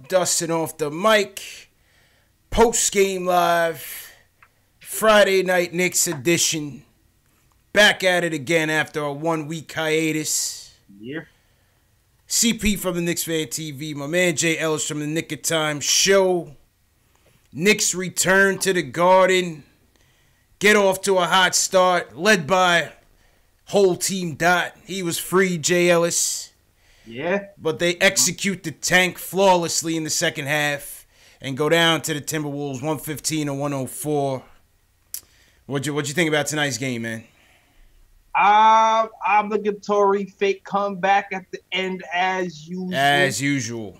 dusting off the mic. Post game live. Friday night Knicks edition. Back at it again after a 1 week hiatus. Yeah. CP from the Knicks Fan TV. My man Jay Ellis from the Nick of Time show. Knicks return to the Garden. Get off to a hot start. Led by whole team Dot. He was free, Jay Ellis. Yeah. But they execute the tank flawlessly in the second half and go down to the Timberwolves 115-104. What'd you think about tonight's game, man? Obligatory fake comeback at the end as usual. As usual.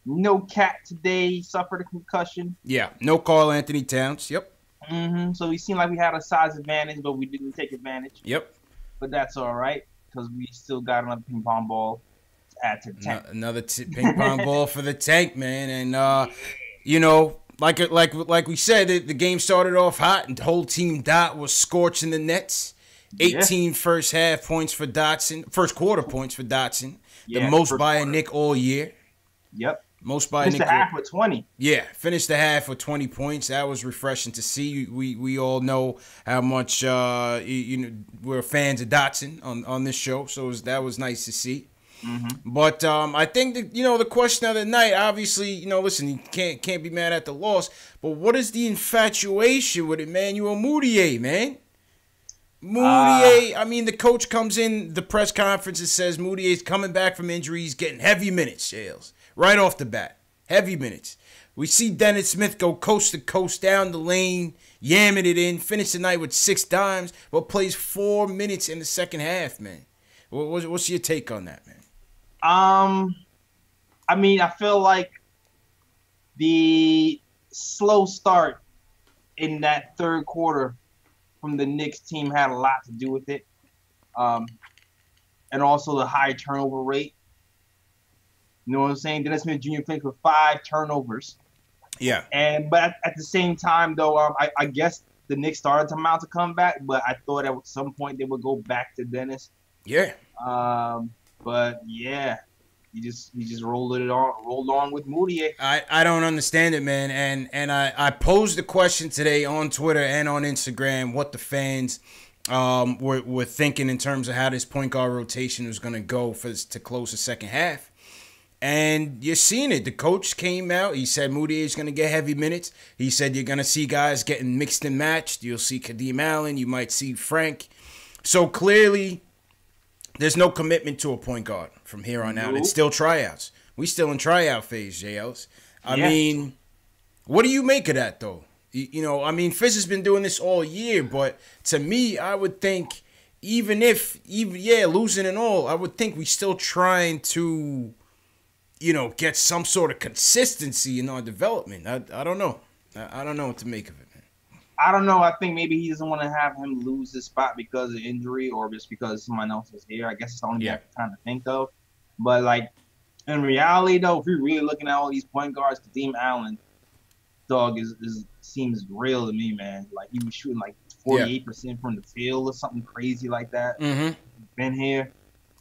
No Cat today. He suffered a concussion. Yeah. No Karl Anthony Towns. Yep. So we seemed like we had a size advantage, but we didn't take advantage. Yep. But that's all right because we still got another ping pong ball to add to the tank. Another ping pong ball for the tank, man. And you know, like we said, the game started off hot, and the whole team Dot was scorching the Nets. 18 first half points for Dotson. First quarter points for Dotson. The most by a Nick all year. Yep. Most by a Nick. Finished the half with 20. Yeah, finished the half with 20 points. That was refreshing to see. We all know how much we're fans of Dotson on this show, so that was nice to see. But I think that, the question of the night, obviously, listen, you can't be mad at the loss, but what is the infatuation with Emmanuel Mudiay, man? Mudiay, I mean, the coach comes in the press conference and says Mudiay's coming back from injury. He's getting heavy minutes, Shales. Right off the bat. Heavy minutes. We see Dennis Smith go coast to coast down the lane, yamming it in, finish the night with 6 dimes, but plays 4 minutes in the second half, man. What's your take on that, man? I mean, I feel like the slow start in that third quarter from the Knicks team had a lot to do with it. And also the high turnover rate. You know what I'm saying? Dennis Smith Jr. played for 5 turnovers. Yeah. But at the same time, though, I guess the Knicks started to mount a comeback, but I thought at some point they would go back to Dennis. Yeah. But yeah, he just rolled on with Mudiay. I don't understand it, man. And I posed the question today on Twitter and on Instagram what the fans were thinking in terms of how this point guard rotation was going to go to close the second half. And you're seeing it. The coach came out. He said Mudiay is going to get heavy minutes. He said you're going to see guys getting mixed and matched. You'll see Kadeem Allen. You might see Frank. So clearly, there's no commitment to a point guard from here on out. It's still tryouts. We still in tryout phase, JLs. I mean, what do you make of that, though? I mean, Fizz has been doing this all year, but to me, I would think even losing and all, I would think we still trying to get some sort of consistency in our development. I don't know. I don't know what to make of it, man. I don't know. I think maybe he doesn't want to have him lose his spot because of injury or just because someone else is here. I guess it's the only thing I can kind of think of. But, like, in reality, though, if you're really looking at all these point guards, Kadeem Allen, dog, seems real to me, man. Like, he was shooting, like, 48% from the field or something crazy like that. Been here.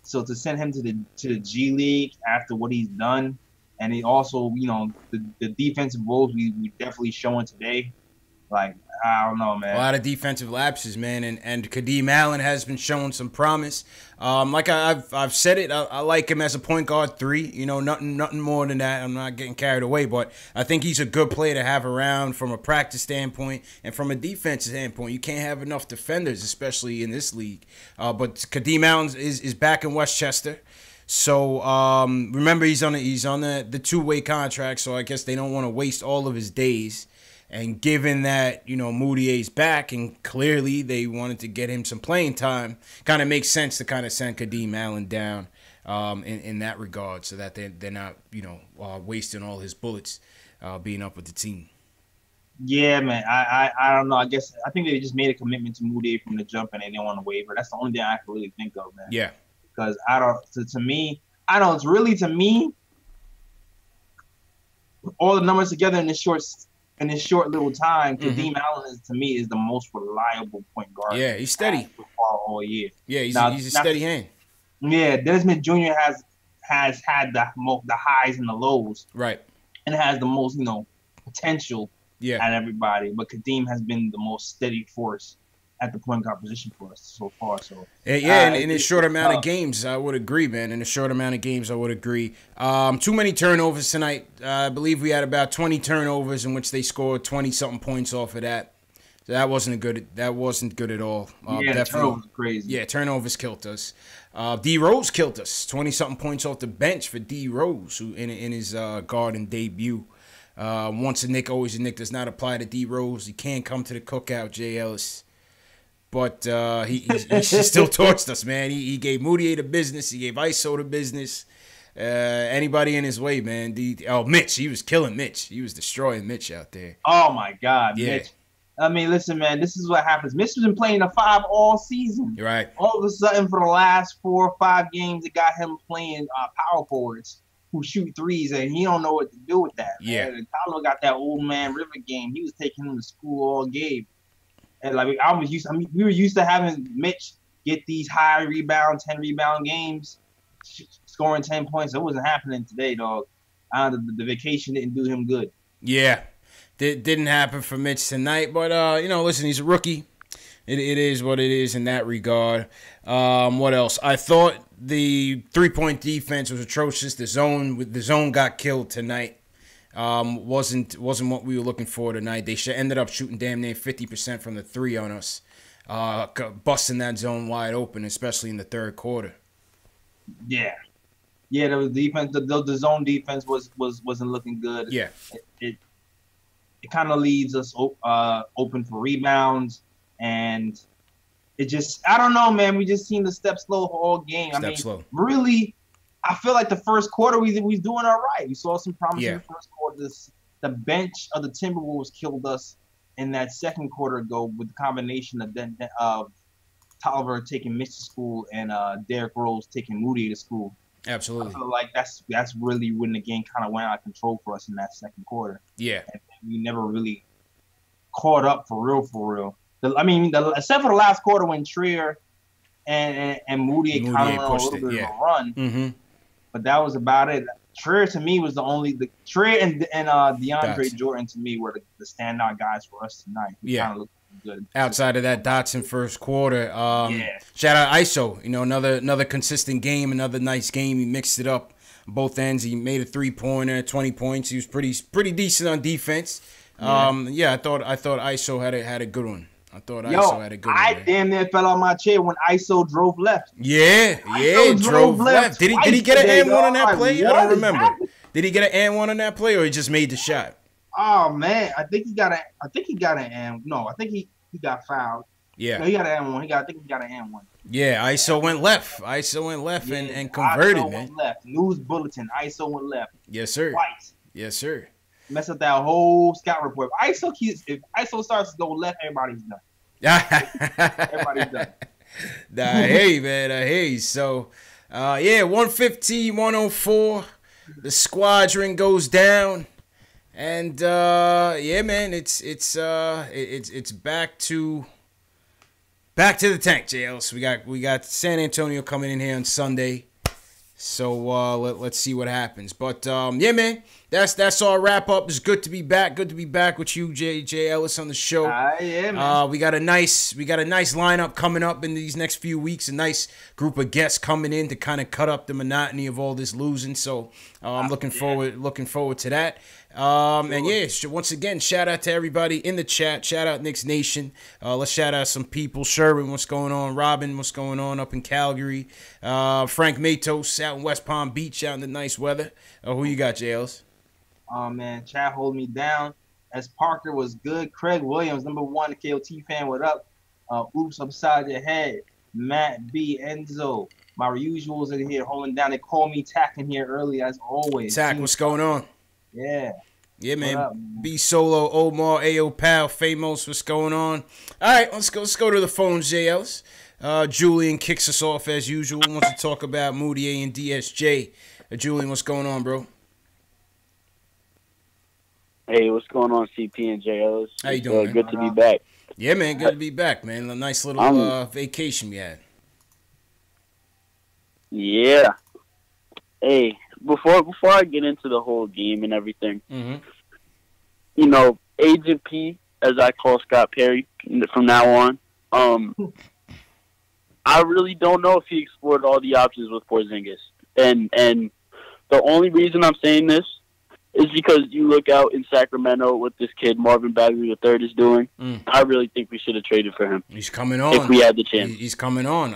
So to send him to the G League after what he's done, and he also, the defensive roles we definitely showing today, like, I don't know, man. A lot of defensive lapses, man, and Kadeem Allen has been showing some promise. Like I've said it, I like him as a point guard 3. Nothing more than that. I'm not getting carried away, but I think he's a good player to have around from a practice standpoint and from a defensive standpoint. You can't have enough defenders, especially in this league. But Kadeem Allen is back in Westchester. So remember, he's on the 2-way contract, so I guess they don't want to waste all of his days. And given that, Mudiay's back and clearly they wanted to get him some playing time, kind of makes sense to kind of send Kadeem Allen down in that regard so that they're not, wasting all his bullets being up with the team. Yeah, man. I don't know. I think they just made a commitment to Mudiay from the jump and they didn't want to waiver. That's the only thing I can really think of, man. Yeah. Because to me, it's really, to me, all the numbers together in this short little time, Kadeem Allen to me is the most reliable point guard. Yeah, he's steady all year. Yeah, he's a steady hand. Yeah, Dennis Smith Jr. has had the highs and the lows. Right. and has the most, potential Yeah. at everybody. But Kadeem has been the most steady force at the point guard position for us so far. So yeah, in a short amount of games, I would agree, man. In a short amount of games, I would agree. Too many turnovers tonight. I believe we had about 20 turnovers in which they scored 20-something points off of that. So that wasn't good. That wasn't good at all. Yeah, turnovers are crazy. Yeah, turnovers killed us. D Rose killed us. 20-something points off the bench for D Rose, who in his Garden debut. Once a Knick, always a Knick does not apply to D Rose. He can't come to the cookout, Jay Ellis. But he still torched us, man. He gave Moutier the business. He gave ISO the business. Anybody in his way, man. Mitch. He was killing Mitch. He was destroying Mitch out there. Oh, my God, yeah. Mitch. I mean, listen, man, this is what happens. Mitch has been playing the 5 all season. You're right. All of a sudden, for the last 4 or 5 games, it got him playing power forwards who shoot threes, and he don't know what to do with that. Yeah. And Tyler got that old man River game. He was taking him to school all game. And like we were used to having Mitch get these high rebound, 10 rebound games, scoring 10 points. It wasn't happening today, dog. The vacation didn't do him good. Yeah, didn't happen for Mitch tonight. But listen, he's a rookie. It is what it is in that regard. What else? I thought the 3-point defense was atrocious. The zone got killed tonight. Wasn't what we were looking for tonight. They ended up shooting damn near 50% from the 3 on us, busting that zone wide open, especially in the third quarter. Yeah, the defense, the zone defense wasn't looking good. Yeah, it kind of leaves us open for rebounds, and it just, I don't know, man. We just seem to step slow all game. Slow. Really. I feel like the first quarter we was doing all right. We saw some promise in the first quarter. The bench of the Timberwolves killed us in that second quarter ago with the combination of Tolliver taking Mitch to school and Derrick Rose taking Moody to school. Absolutely. I feel like that's really when the game kind of went out of control for us in that second quarter. Yeah. And we never really caught up for real. Except for the last quarter when Trier and Moody kind of pushed a little bit of a run. Mm-hmm. But that was about it. Trier to me was Trier and DeAndre Jordan to me were the standout guys for us tonight. He kind of looked good. Outside of that Dotson first quarter, shout out ISO. Another consistent game, another nice game. He mixed it up both ends. He made a 3-pointer, 20 points. He was pretty decent on defense. I thought ISO had a good one. I thought ISO had a good one. I damn near fell on my chair when ISO drove left. Yeah, drove left. Did he get an and one on that play? I don't remember. Did he get an and one on that play, or he just made the shot? Oh man, I think he got an and. No, I think he got fouled. Yeah, no, he got an and one. I think he got an and one. Yeah, ISO went left. And converted, ISO man. Went left. News bulletin. ISO went left. Yes, sir. Twice. Yes, sir. Mess up that whole scout report. If ISO starts to go left, everybody's done. Everybody's done. I hear you, man. I hear you. So, 115-104. The squadron goes down, and man, it's back to the tank, JL. So we got San Antonio coming in here on Sunday. So let's see what happens. But man, that's our wrap up. It's good to be back. Good to be back with you, J Ellis, on the show. Yeah, man. We got a nice lineup coming up in these next few weeks. A nice group of guests coming in to kind of cut up the monotony of all this losing. So I'm looking forward to that. Once again, shout out to everybody in the chat. Shout out Knicks Nation. Let's shout out some people. Sherwin, what's going on? Robin, what's going on up in Calgary? Frank Matos out in West Palm Beach, out in the nice weather. Who you got, JLs? Oh man, chat hold me down. As Parker was good. Craig Williams, number 1 KOT fan, what up? Oops, upside your head. Matt B, Enzo. My usuals in here holding down. They call me Tack in here early as always. Tack, what's going on? Yeah. Yeah, man. B Solo, Omar, AO Pal, Famos, what's going on? All right, let's go to the phones, JLs. Julian kicks us off as usual. Wants to talk about Moutier and DSJ. Julian, what's going on, bro? Hey, what's going on, CP and JLs? How you doing, man? Good to be back. Yeah, man, good to be back, man. A nice little vacation we had. Yeah. Hey, before I get into the whole game and everything, Mm-hmm. you know, Agent P, as I call Scott Perry from now on, I really don't know if he explored all the options with Porzingis. And the only reason I'm saying this is because you look out in Sacramento what this kid Marvin Bagley III is doing. I really think we should have traded for him. He's coming on. If we had the chance. He's coming on.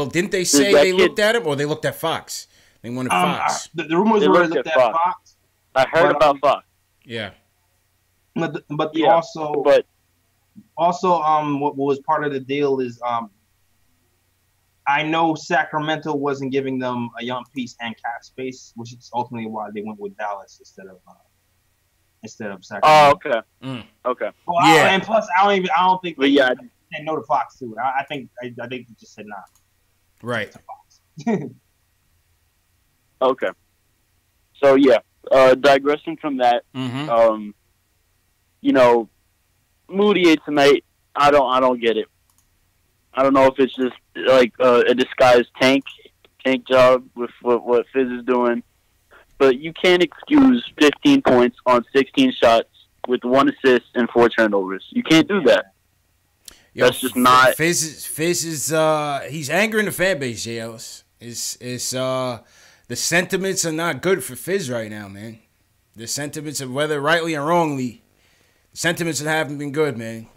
Didn't they say they looked at him or they looked at Fox? They wanted Fox. The rumors were they looked at Fox. I heard about Fox. Yeah. But Yeah, also what was part of the deal is I know Sacramento wasn't giving them a young piece and cap space, which is ultimately why they went with Dallas instead of Sacramento. Oh, okay. Okay. Well, Yeah. and plus, I don't think But they yeah, said no to Fox too. I think they just said nah Right. to Fox. okay. So yeah, digressing from that, Mm-hmm. you know, Moutier tonight, I don't get it. I don't know if it's just like a disguised tank job with what Fizz is doing, but you can't excuse 15 points on 16 shots with 1 assist and 4 turnovers. You can't do that. That's just not. Fizz is he's angering the fan base, J. Ellis. The sentiments are not good for Fizz right now, man. The sentiments of whether rightly or wrongly, the sentiments haven't been good, man.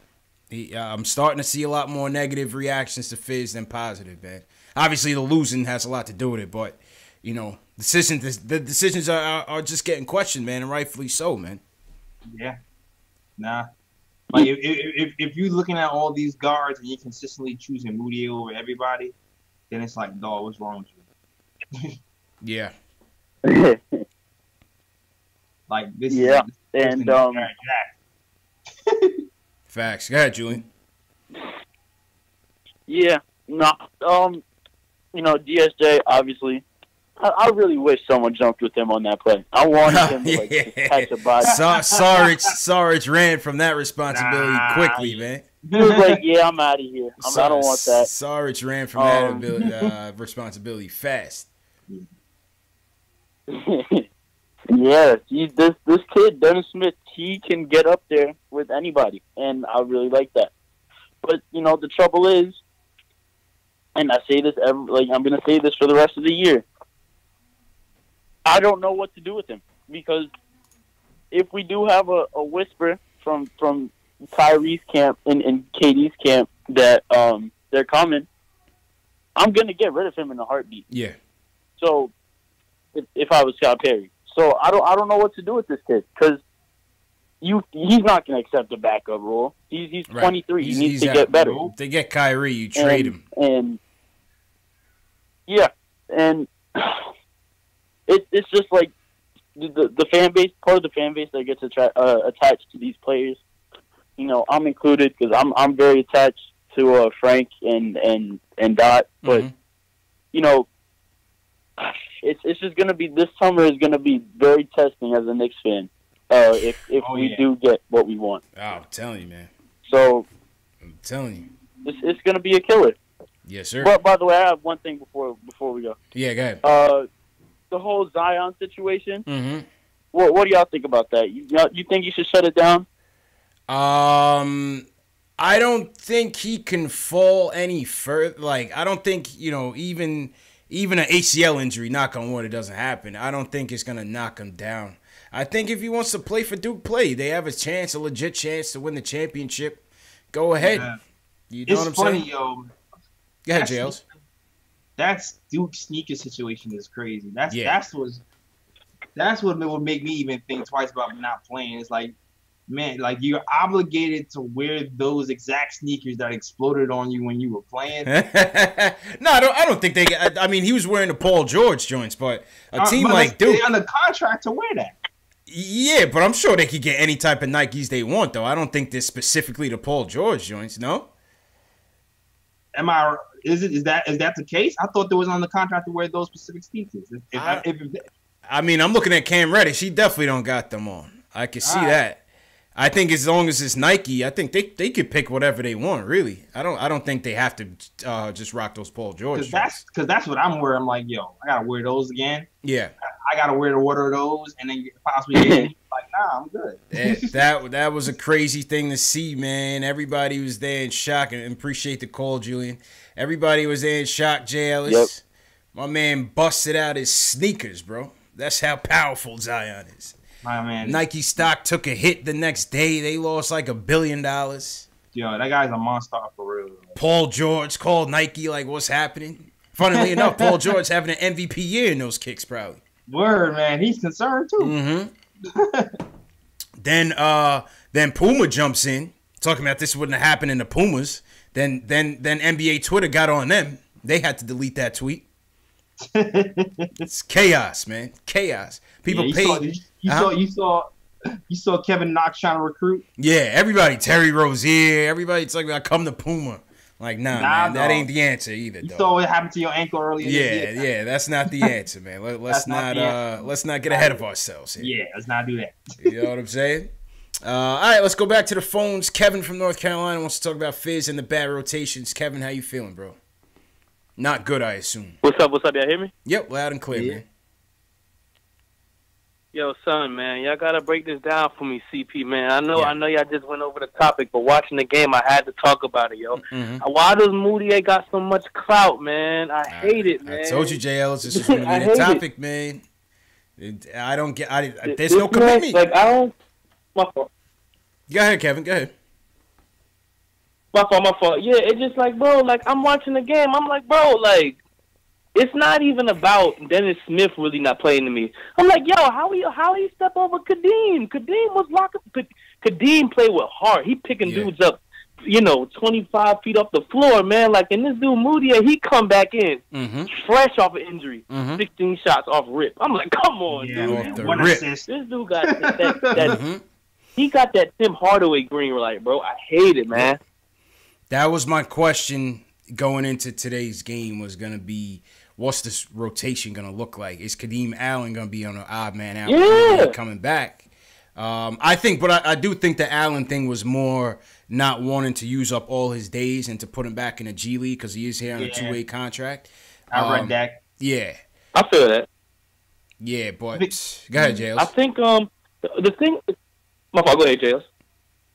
I'm starting to see a lot more negative reactions to Fizz than positive, man. Obviously, the losing has a lot to do with it, but you know, the decisions are just getting questioned, man, and rightfully so, man. Yeah, nah. Like if you're looking at all these guards and you're consistently choosing Moutier over everybody, then it's like, dog, what's wrong with you? Yeah. Like this. Yeah, is and Facts. Go ahead, Julian. yeah, no, you know, DSJ obviously. I really wish someone jumped with him on that play. I wanted him to like, just catch a body. Sarge ran from that responsibility quickly, man. He was like, "Yeah, I'm out of here. I don't want that." Sarge ran from that responsibility fast. Yeah, this kid Dennis Smith, he can get up there with anybody, and I really like that. But you know, the trouble is, and I say this I'm going to say this for the rest of the year. I don't know what to do with him because if we do have a whisper from Kyrie's camp and KD's camp that they're coming, I'm going to get rid of him in a heartbeat. Yeah. So if I was Scott Perry. So I don't know what to do with this kid because he's not going to accept a backup role. He's 23. He needs to get better. If they get Kyrie, you trade him. And yeah, and it's just like the fan base, part of the fan base that gets attached to these players. You know, I'm included because I'm very attached to Frank and Dot, but you know. It's just gonna be, this summer is gonna be very testing as a Knicks fan. If we do get what we want. Oh, I'm telling you, man. So I'm telling you, it's gonna be a killer. Yes, sir. But by the way, I have one thing before we go. Yeah, go ahead. The whole Zion situation. Mm-hmm. What do y'all think about that? You think you should shut it down? I don't think he can fall any further. Like, I don't think, you know, even an ACL injury, knock on wood, it doesn't happen. I don't think it's going to knock him down. I think if he wants to play for Duke, play. They have a legit chance to win the championship. Go ahead. Yeah. You know what I'm saying? It's funny, yo. Go ahead, Jails. That's Duke sneaker situation is crazy. That's what would make me even think twice about not playing. It's like, man, like you're obligated to wear those exact sneakers that exploded on you when you were playing. No, I don't think they. I mean, he was wearing the Paul George joints, but a team like Duke, they're on the contract to wear that. Yeah, but I'm sure they could get any type of Nikes they want, though. I don't think they're specifically the Paul George joints. No. Is that the case? I thought there was on the contract to wear those specific sneakers. I mean, I'm looking at Cam Reddish. He definitely don't got them on. I can see that. I think as long as it's Nike, I think they could pick whatever they want. Really, I don't think they have to just rock those Paul George. Because that's what I'm wearing. I'm like, yo, I gotta wear those again. Yeah, I gotta wear the water of those, and then possibly get in. Like, nah, I'm good. That was a crazy thing to see, man. Everybody was there in shock, and appreciate the call, Julian. Everybody was there in shock. Jay Ellis, Yep. my man, busted out his sneakers, bro. That's how powerful Zion is. My man, Nike stock took a hit the next day. They lost like $1 billion. yo, that guy's a monster for real. Paul George called Nike like, "What's happening?" Funnily enough, Paul George having an MVP year in those kicks, probably. Word, man, he's concerned too. Mm-hmm. Then Puma jumps in, talking about this wouldn't have happened in the Pumas. Then NBA Twitter got on them. They had to delete that tweet. It's chaos, man. Chaos. People pay. You saw Kevin Knox trying to recruit. Yeah, everybody. Terry Rozier. Everybody talking about come to Puma. Like, nah, man, that ain't the answer either. You saw what happened to your ankle earlier. Yeah, that's not the answer, man. Let's not get ahead of ourselves here. Yeah, let's not do that. You know what I'm saying? All right, let's go back to the phones. Kevin from North Carolina wants to talk about Fizz and the bad rotations. Kevin, how you feeling, bro? Not good, I assume. What's up? Y'all hear me? Yep, loud and clear, man. Yo, son, man, y'all gotta break this down for me, CP, man. I know y'all just went over the topic, but watching the game, I had to talk about it, yo. Mm-hmm. Why does Moutier got so much clout, man? I hate it, man. I told you, JL, this is going to be the topic, man. I don't get. There's no commitment. Like, I don't. My fault. Go ahead, Kevin. Go ahead. My fault. Yeah, it's just like, bro, like, I'm watching the game. I'm like, bro, like, it's not even about Dennis Smith really not playing to me. I'm like, yo, how he step over Kadeem? Kadeem was locking. Kadeem played with heart. He picking dudes up, 25 feet off the floor, man. Like, and this dude Moutier, he come back in fresh off of injury, 16 shots off rip. I'm like, come on, dude. One assist. This dude got that he got that Tim Hardaway green light, bro. I hate it, man. That was my question going into today's game was going to be, what's this rotation going to look like? Is Kadeem Allen going to be on an odd man out coming back? I do think the Allen thing was more not wanting to use up all his days and to put him back in a G League because he is here on a two-way contract. I read that. Yeah. I feel that. Yeah, but go ahead, Jails. I think the thing. My fault. Go ahead, Jails.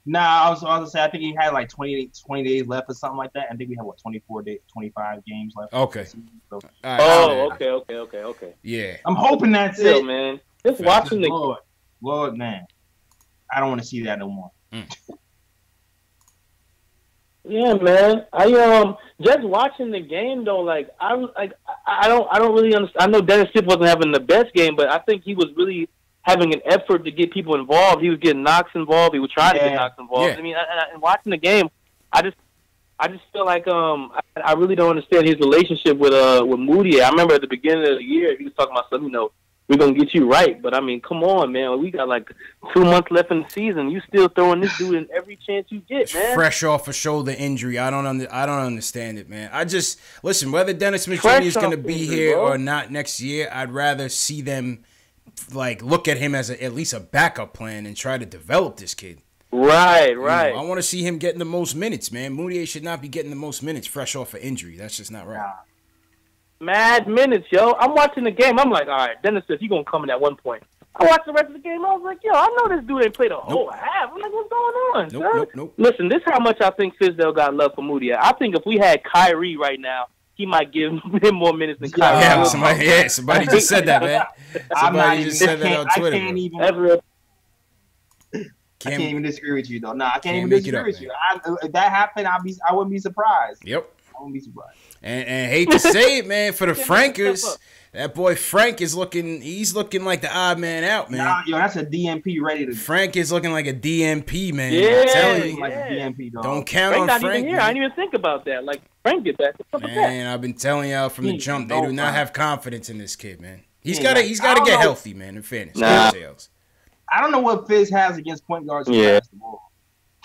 Nah, I was going to say, I think he had like 20 days left or something like that. I think we have, 24 days, 25 games left. Okay. So, Okay. Yeah. I'm hoping that's it. Man. Just watching the Lord, man. I don't want to see that no more. Yeah, man. I just watching the game though, like I don't really understand. I know Dennis Smith wasn't having the best game, but I think he was really having an effort to get people involved. He was getting Knox involved. He was trying to get Knox involved. Yeah. I mean, and watching the game, I just feel like I really don't understand his relationship with Moutier. I remember at the beginning of the year he was talking about something, we're gonna get you right. But I mean, come on, man. We got like 2 months left in the season. You still throwing this dude in every chance you get, man. Fresh off a shoulder injury. I don't understand it, man. I just listen. Whether Dennis Smith Jr. is gonna be here or not next year, I'd rather see them like look at him as at least a backup plan and try to develop this kid. Right. I want to see him getting the most minutes, man. Moutier should not be getting the most minutes fresh off an injury. That's just not right. Mad minutes, yo. I'm watching the game. I'm like, all right, Dennis says he's going to come in at one point. I watched the rest of the game. I was like, yo, I know this dude ain't played a whole half. I'm like, what's going on, Nope. Listen, this is how much I think Fizdale got love for Moutier. I think if we had Kyrie right now, he might give him more minutes than Kyrie. Yeah, somebody just said that, man. Somebody just said that on Twitter. I can't even disagree with you, though. Nah, I can't even disagree with you. If that happened, I wouldn't be surprised. Yep. I wouldn't be surprised. And hate to say it, man, for the Frankers, that boy Frank is he's looking like the odd man out, man. Nah, yo, that's a DMP ready to. Frank is looking like a DMP, man. Yeah, I'm telling you. Like a DMP, dog. Don't count Frank on not Frank. even here. I didn't even think about that. Like, Frank get back. Man, I've been telling y'all from the jump, they do not have confidence in this kid, man. He's got to get healthy, man, in fairness. I don't know what Fizz has against point guards who pass the ball.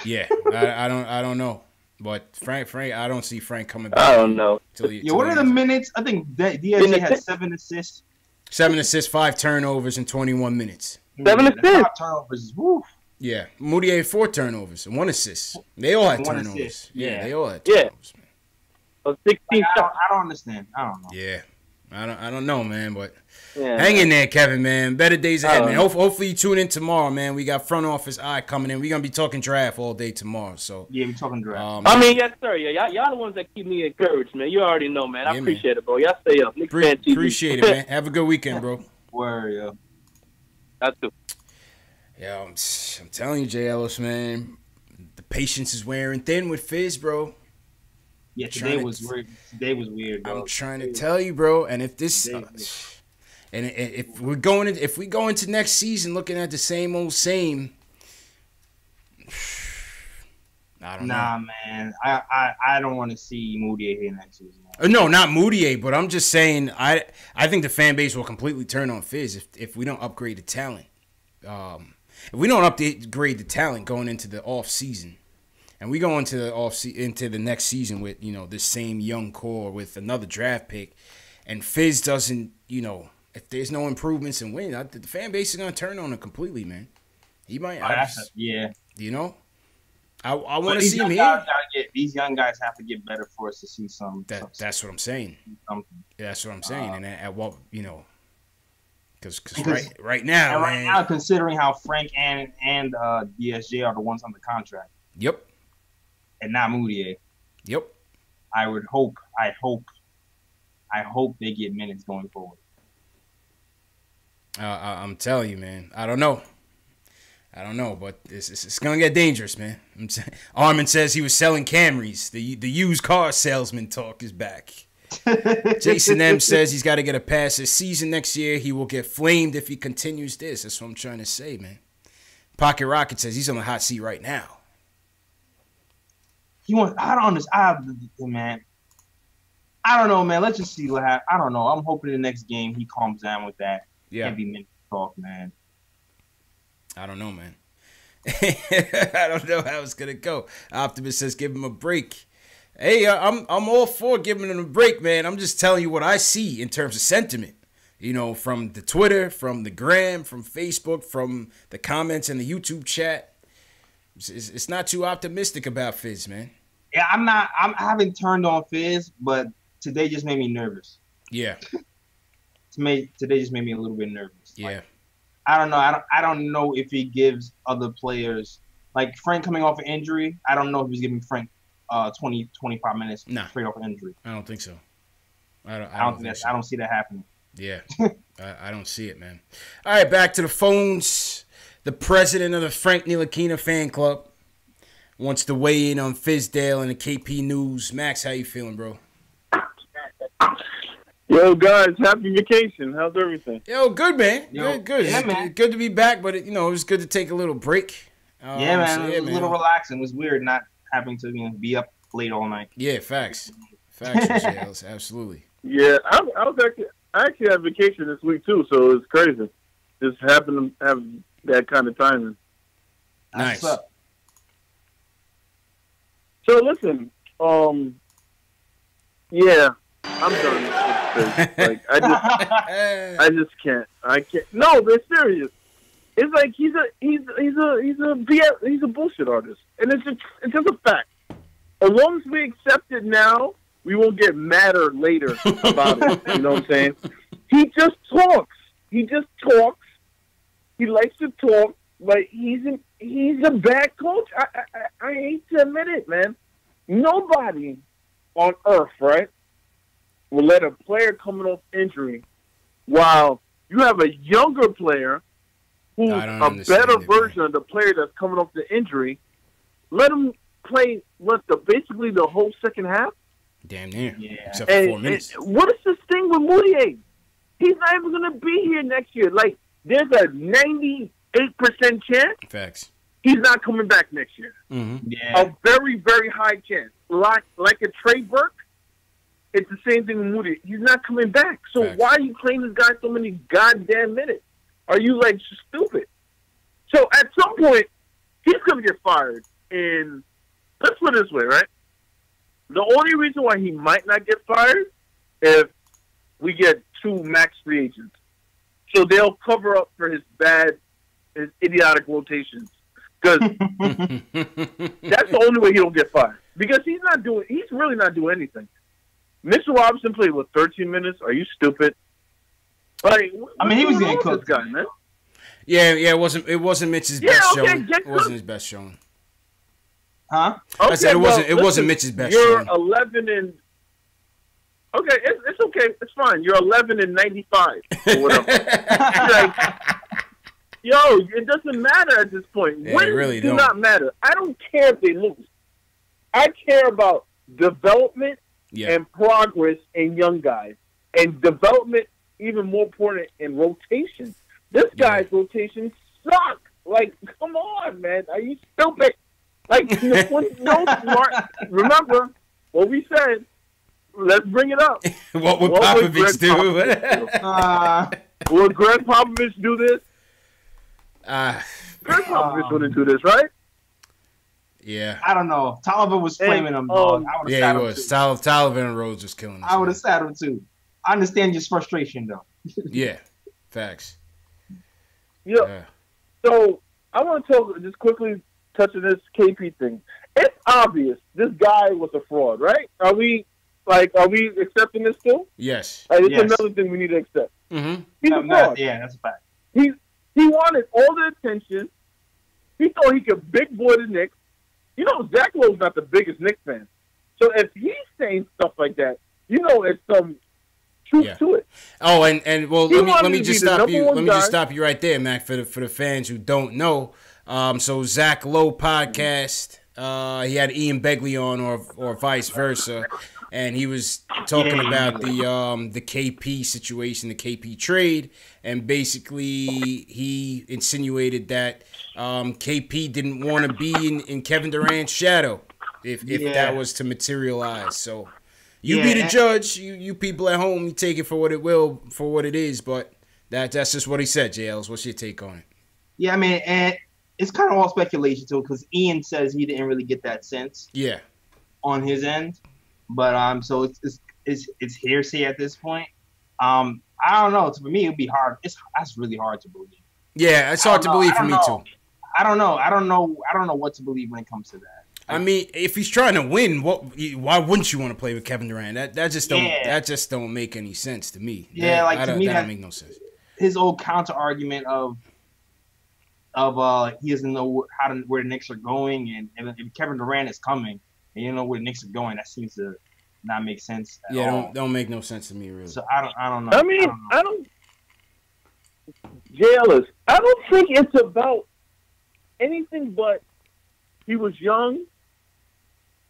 Yeah, I don't know. But Frank, I don't see Frank coming back. I don't know. What are the minutes? I think DSG had 7 assists. 7 assists, 5 turnovers in 21 minutes. 7 assists. 5 turnovers. Woo. Yeah, Moutier had 4 turnovers and 1 assist. They all had turnovers. Assist. Yeah, they all had turnovers, man. 16 shots. I don't understand. I don't know. Yeah. I don't know, man, but Yeah. hang in there, Kevin, man. Better days ahead, man. Hopefully you tune in tomorrow, man. We got front office eye coming in. We're gonna be talking draft all day tomorrow. So Yeah, we're talking draft. I mean, yes, sir. Yeah, y'all the ones that keep me encouraged, man. You already know, man. I appreciate it, bro. Y'all stay up. Appreciate it, man. Have a good weekend, bro. Word, yo. That too. Yeah, I'm telling you, Jay Ellis, man. The patience is wearing thin with Fizz, bro. Yeah, today was weird. Today was weird, bro. I'm trying to tell you, bro. And if this, and if we go into next season looking at the same old same, I don't know. Nah, man. I don't want to see Moutier here next season. No, not Moutier, but I'm just saying I think the fan base will completely turn on Fizz if we don't upgrade the talent. If we don't upgrade the talent going into the off season. And we go into the next season with, this same young core with another draft pick, and Fizz doesn't, if there's no improvements in winning, the fan base is gonna turn on him completely, man. He might, yeah. I want to see him here. These young guys have to get better for us to see some. That's what I'm saying. That's what I'm saying. And at what, because right now, and right now, considering how Frank and DSJ are the ones on the contract. Yep. And not Moutier. Yep. I hope they get minutes going forward. I'm telling you, man. I don't know, but it's gonna get dangerous, man. Armin says he was selling Camrys. The used car salesman talk is back. Jason M says he's got to get a pass this season next year. He will get flamed if he continues this. That's what I'm trying to say, man. Pocket Rocket says he's on the hot seat right now. I don't understand, man. I don't know, man. Let's just see what happens. I don't know. I'm hoping the next game he calms down with that. Yeah. Can't be meant to talk, man. I don't know, man. I don't know how it's gonna go. Optimus says give him a break. Hey, I'm all for giving him a break, man. I'm just telling you what I see in terms of sentiment. From the Twitter, from the Gram, from Facebook, from the comments in the YouTube chat. It's not too optimistic about Fizz, man. Yeah, I haven't turned on Fizz, but today just made me nervous. Yeah. Today just made me a little bit nervous. Yeah. Like, I don't know. I don't know if he gives other players, like Frank coming off an injury. I don't know if he's giving Frank 20, 25 minutes straight off an injury. I don't think so. I don't see that happening. Yeah. I don't see it, man. All right, back to the phones. The president of the Frank Ntilikina fan club wants to weigh in on Fizdale and the KP News. Max, how you feeling, bro? Yo, guys, happy vacation. How's everything? Yo, good, man. Good. Yeah, man. Good to be back, but it was good to take a little break. Yeah, man. It was a little relaxing. It was weird not having to be up late all night. Yeah, facts. Facts, absolutely. Yeah, I actually had vacation this week too, so it's crazy. Just happened to have that kind of timing. Nice. So listen, yeah, I'm done with this. Like I just can't. I can't. No, but it's serious. It's like he's a bullshit artist, and it's just a fact. As long as we accept it now, we won't get madder later about it. You know what I'm saying? He just talks. He likes to talk. Like he's a bad coach. I hate to admit it, man. Nobody on earth, right, will let a player coming off injury while you have a younger player who's a better version of the player that's coming off the injury. Let him play basically the whole second half. Damn near. Yeah. Except for 4 minutes. What is this thing with Moutier? He's not even going to be here next year. Like, there's a 98% chance Facts. he's not coming back next year. Mm-hmm. Yeah. A very, very high chance. Like a Trey Burke, it's the same thing with Moutier. He's not coming back. So Facts. why are you playing this guy so many goddamn minutes? Are you, like, stupid? So at some point, he's going to get fired. And let's put it this way, right? The only reason why he might not get fired if we get 2 max free agents. So they'll cover up for his idiotic rotations. Because that's the only way he don't get fired. Because he's really not doing anything. Mitchell Robinson played with 13 minutes. Are you stupid? Like, I mean, he was getting cooked, this guy, man. Yeah. It wasn't Mitch's best showing. It wasn't his best showing. Huh? Okay, I said it wasn't Mitch's best You're showing. 11 and. Okay, it's okay. It's fine. You're 11 and 95 or whatever. Like, yo, it doesn't matter at this point. Yeah, Wins it really do don't. not matter. I don't care if they lose. I care about development and progress in young guys, and development even more important in rotation. This guy's rotation sucks. Like, come on, man. Are you stupid? Like, no smart. Remember what we said. Let's bring it up. What would Popovich do? Would Greg Popovich do this? Greg Popovich wouldn't do this, right? Yeah. I don't know. If Tolliver was flaming him, dog. Yeah, he was. Tolliver and Rhodes was killing us. I would have sat him too. I understand your frustration, though. Yeah. Facts. Yeah. So I want to talk just quickly touching this KP thing. It's obvious this guy was a fraud, right? Are we accepting this still? Yes. It's another thing we need to accept. Mm-hmm. He's a fraud. That's a fact. He wanted all the attention. He thought he could big boy the Knicks. You know, Zach Lowe's not the biggest Knicks fan. So if he's saying stuff like that, you know it's some truth to it. Oh, and well, let me just stop you. Let me just guy. stop you right there, Mac, for the fans who don't know. So Zach Lowe podcast, he had Ian Begley on, or vice versa, and he was talking about the KP situation, the KP trade, and basically he insinuated that KP didn't want to be in Kevin Durant's shadow if that was to materialize. So you be the judge. You people at home, you take it for what it is. But that's just what he said. JLs, what's your take on it? Yeah, I mean, and it's kind of all speculation too, because Ian says he didn't really get that sense. Yeah. On his end, but so it's hearsay at this point. I don't know. For me, it'd be hard. That's really hard to believe. Yeah, it's hard to believe for me too. I don't know what to believe when it comes to that. I mean, if he's trying to win, why wouldn't you want to play with Kevin Durant? That just don't make any sense to me. Yeah, to me that don't make no sense. His old counter argument of he doesn't know where the Knicks are going, and if Kevin Durant is coming and you know where the Knicks are going, that seems to not make sense. Don't make no sense to me, really. So I don't know. I mean, I don't. Jailers. I don't think it's about anything but he was young.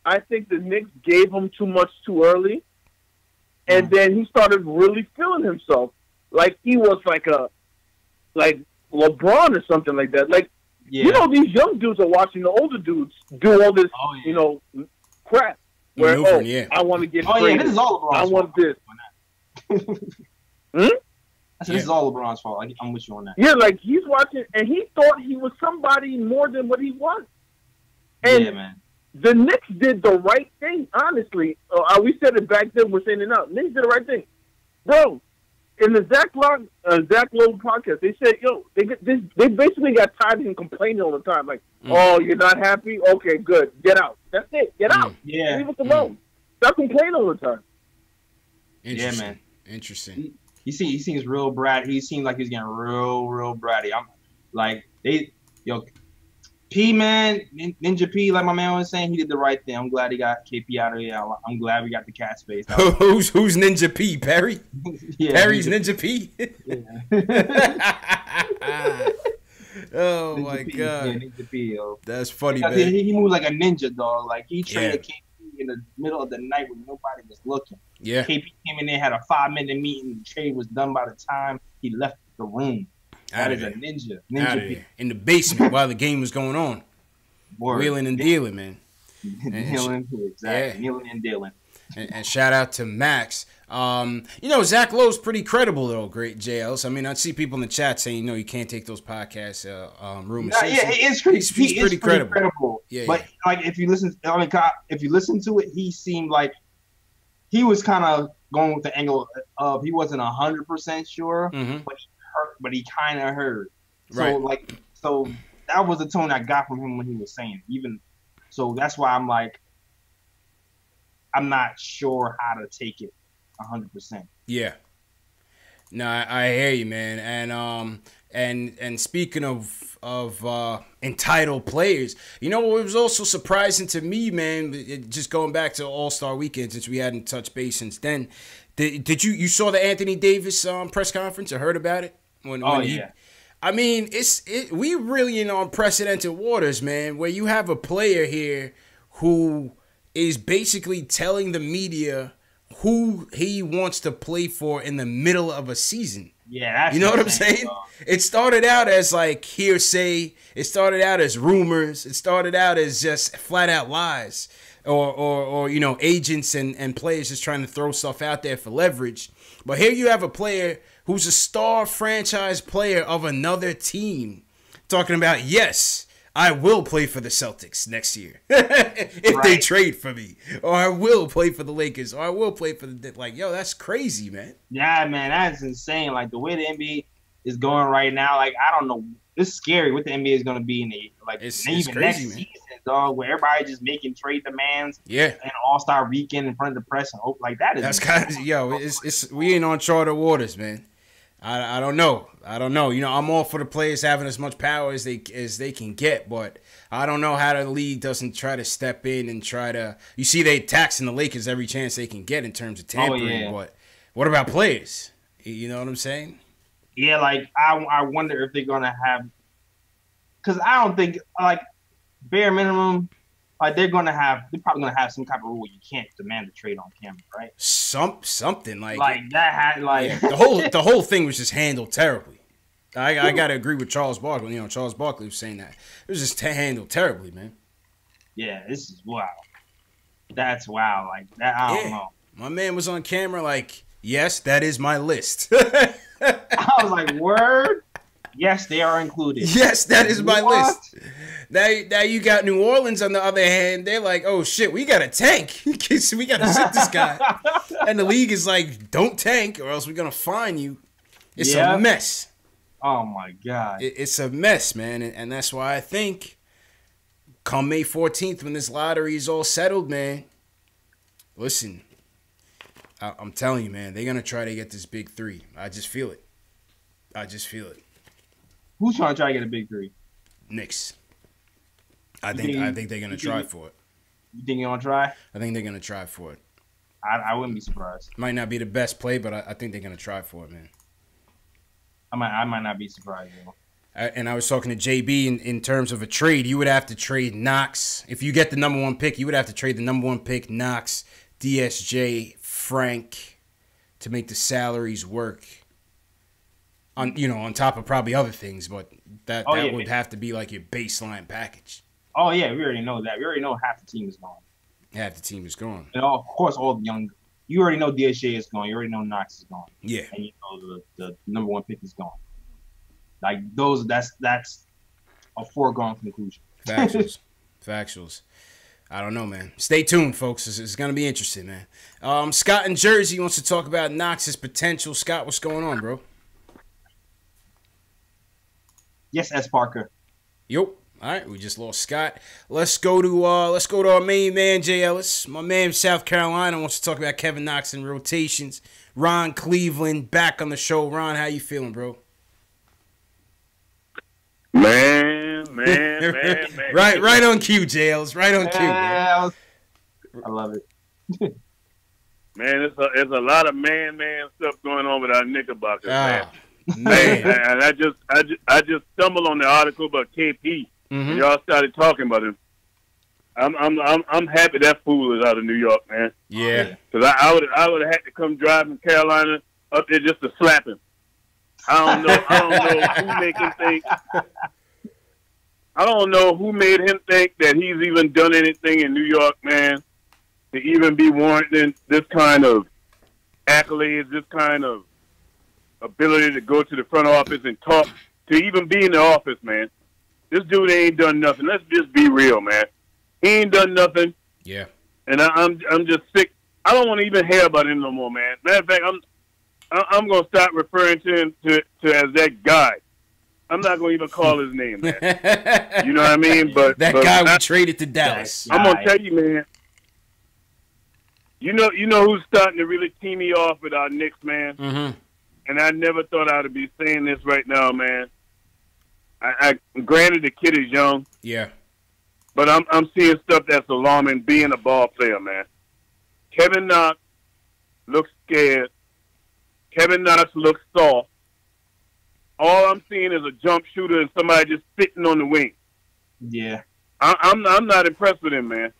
I think the Knicks gave him too much too early, and then he started really feeling himself like he was like LeBron or something like that. Like you know, these young dudes are watching the older dudes do all this, you know, crap. Where I want to get traded. This is all LeBron's I want this. This is all LeBron's fault. I'm with you on that. Yeah, like he's watching, and he thought he was somebody more than what he was. And yeah, man. The Knicks did the right thing, honestly. We said it back then. We're saying it now. Knicks did the right thing, bro. In the Zach Lowe podcast, they said, "Yo, they basically got tired of him complaining all the time. Like, oh, you're not happy? Okay, good. Get out. That's it. Get out. Yeah, leave us alone. Stop complaining all the time." Yeah, man. Interesting. He seems real bratty. He seems like he's getting real bratty. I'm like P man, Ninja P, like my man was saying, he did the right thing. I'm glad he got KP out of here. I'm glad we got the cat space. Who's Ninja P? Perry? Yeah, Perry's Ninja P. Oh Ninja my P, god, yeah, Ninja P, yo. That's funny, man. He moved like a ninja, dog. Like he traded KP in the middle of the night when nobody was looking. Yeah, KP came in there, had a 5-minute meeting. The trade was done by the time he left the room. That is a ninja. Ninja in the basement while the game was going on. Wheeling and dealing, man. Dealing, exactly. Yeah. Wheeling and dealing. And shout out to Max. Zach Lowe's pretty credible, though, great JLs. I mean, I see people in the chat saying, you can't take those podcasts rumors. He's pretty credible. Yeah, but like if you listen to it, he seemed like he was kind of going with the angle of he wasn't 100% sure, but he kind of heard. So that was the tone I got from him when he was saying it. So that's why I'm like, I'm not sure how to take it 100%. Yeah. No, I hear you, man. And speaking of entitled players, you know what was also surprising to me, man, just going back to All-Star Weekend, since we hadn't touched base since then. Did you saw the Anthony Davis press conference or heard about it? Yeah. I mean, we really in unprecedented waters, man, where you have a player here who is basically telling the media who he wants to play for in the middle of a season. Yeah, that's you know what I'm saying? It started out as like hearsay. It started out as rumors. It started out as just flat out lies, or you know, agents and players just trying to throw stuff out there for leverage. But here you have a player who's a star franchise player of another team talking about, yes, I will play for the Celtics next year if they trade for me, or I will play for the Lakers, or I will play for the yo. That's crazy, man. Yeah, man, that's insane. Like the way the NBA is going right now, like I don't know, it's scary what the NBA is going to be in the it's even crazy, next man. season, dog. Where everybody just making trade demands, yeah, and All-Star Weekend in front of the press and hope like that is. That's kind of it's we in uncharted waters, man. I don't know. You know, I'm all for the players having as much power as they can get, but I don't know how the league doesn't try to step in and try to. You see, they taxing the Lakers every chance they can get in terms of tampering. But what about players? You know what I'm saying? Yeah, like I wonder if they're gonna have, because I don't think like bare minimum. Like they're probably gonna have some type of rule you can't demand a trade on camera, right? Something like that had like the whole thing was just handled terribly. I gotta agree with Charles Barkley. You know, Charles Barkley was saying that it was just handled terribly, man. Yeah, this is wow. That's wow. Like that, I don't know. My man was on camera like, yes, that is my list. I was like, word. Yes, they are included. Yes, that is my list. Now you got New Orleans on the other hand. They're like, oh shit, we got to tank. We got to sit this guy. And the league is like, don't tank or else we're gonna fine you. It's a mess. Oh my god. It's a mess, man, and that's why I think come May 14th when this lottery is all settled, man. Listen, I'm telling you, man, they're gonna try to get this big three. I just feel it. Who's trying to get a big three? Knicks. I think they're gonna try for it. You think you're gonna try? I think they're gonna try for it. I wouldn't be surprised. Might not be the best play, but I think they're gonna try for it, man. I might not be surprised though. And I was talking to JB in terms of a trade. You would have to trade Knox if you get the number 1 pick. You would have to trade the number 1 pick, Knox, DSJ, Frank, to make the salaries work. On top of probably other things, but that would have to be like your baseline package. Oh yeah, we already know that. We already know half the team is gone. Half the team is gone. And of course, all the young. You already know DSJ is gone. You already know Knox is gone. Yeah. And you know the number 1 pick is gone. Like those, that's a foregone conclusion. Factuals. I don't know, man. Stay tuned, folks. It's gonna be interesting, man. Scott in Jersey wants to talk about Knox's potential. Scott, what's going on, bro? Yes, S. Parker. Yup. All right, we just lost Scott. Let's go to our main man, Jay Ellis. My man from South Carolina wants to talk about Kevin Knox and rotations. Ron Cleveland back on the show. Ron, how you feeling, bro? Man. Right on cue, Jay Ellis. Right on cue. Man. I love it. Man, it's a lot of man stuff going on with our Knickerbockers, man. Man, and I just stumbled on the article about KP. Mm-hmm. And y'all started talking about him. I'm happy that fool is out of New York, man. Yeah, because I would have had to come drive from Carolina up there just to slap him. I don't know who make him think. I don't know who made him think that he's even done anything in New York, man, to even be warranting this kind of accolades, this kind of ability to go to the front office and talk, to even be in the office, man. This dude ain't done nothing. Let's just be real, man. He ain't done nothing. Yeah. And I'm just sick. I don't want to even hear about him no more, man. Matter of fact, I'm gonna start referring to him to as that guy. I'm not gonna even call his name, man. You know what I mean? But guy we traded to Dallas. I'm gonna tell you, man. You know who's starting to really tee me off with our Knicks, man? Mm-hmm. And I never thought I'd be saying this right now, man. I granted the kid is young. Yeah. But I'm seeing stuff that's alarming being a ball player, man. Kevin Knox looks scared. Kevin Knox looks soft. All I'm seeing is a jump shooter and somebody just sitting on the wing. Yeah. I'm not impressed with him, man.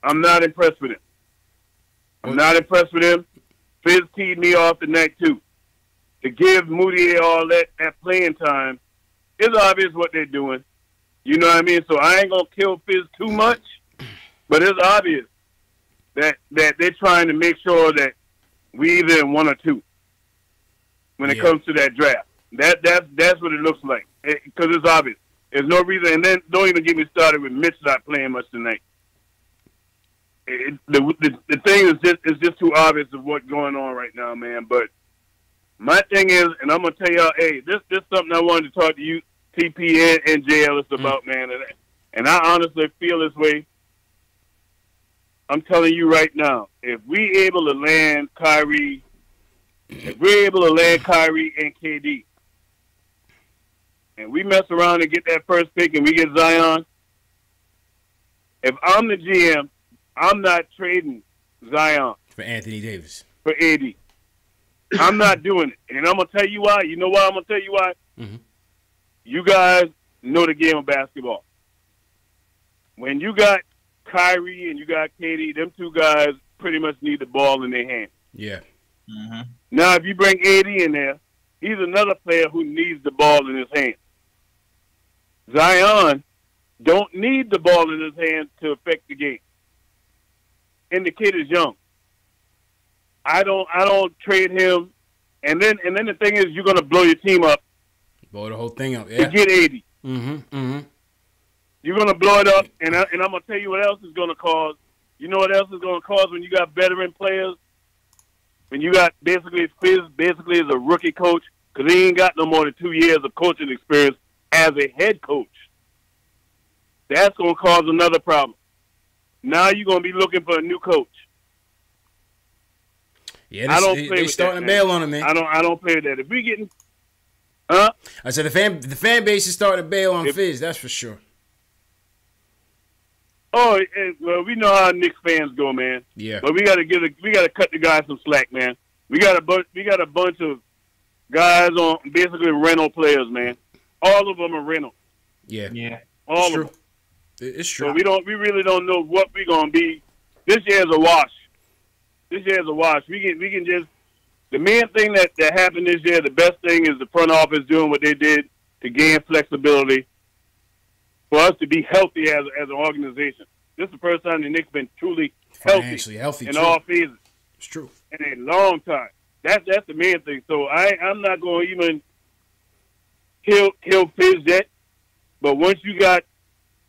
I'm not impressed with him. I'm not impressed with him. Fizz teed me off tonight, too. To give Moutier all that playing time, it's obvious what they're doing. You know what I mean? So I ain't going to kill Fizz too much, but it's obvious that they're trying to make sure that we either in one or two when it comes to that draft. That's what it looks like, because it's obvious. There's no reason, and then don't even get me started with Mitch not playing much tonight. The thing is just too obvious of what's going on right now, man. But my thing is, and I'm gonna tell y'all, hey, this is something I wanted to talk to you, TP and J. Ellis about, man. And I honestly feel this way. I'm telling you right now, if we able to land Kyrie, and KD, and we mess around and get that first pick and we get Zion, if I'm the GM, I'm not trading Zion For Anthony Davis. for AD. I'm not doing it. And I'm going to tell you why. You know why I'm going to tell you why? Mm-hmm. You guys know the game of basketball. When you got Kyrie and you got KD, them two guys pretty much need the ball in their hand. Yeah. Mm-hmm. Now, if you bring AD in there, he's another player who needs the ball in his hand. Zion don't need the ball in his hand to affect the game. And the kid is young. I don't trade him. And then the thing is, you're gonna blow your team up. Blow the whole thing up. Yeah. To get 80. Mm-hmm. Mm-hmm. You're gonna blow it up, and I'm gonna tell you what else is gonna cause. You know what else is gonna cause when you got veteran players? When you got basically Fizz is a rookie coach, because he ain't got no more than 2 years of coaching experience as a head coach. That's gonna cause another problem. Now you're gonna be looking for a new coach. Yeah, I don't play they with starting that, to bail on him, man. I don't play with that. If we getting, I said the fan base is starting to bail on Fizz. That's for sure. Oh, well, we know how Knicks fans go, man. Yeah. But we gotta cut the guys some slack, man. We got a bunch of guys on basically rental players, man. All of them are rental. Yeah. Yeah. All It's of true. them. It's true. So we really don't know what we're gonna be. This year's a wash. We can just, the main thing that happened this year, the best thing is the front office doing what they did to gain flexibility for us to be healthy as an organization. This is the first time the Knicks been truly Financially healthy in too. all phases It's true. in a long time. That's the main thing. So I'm not going to even kill Fizz yet. But once you got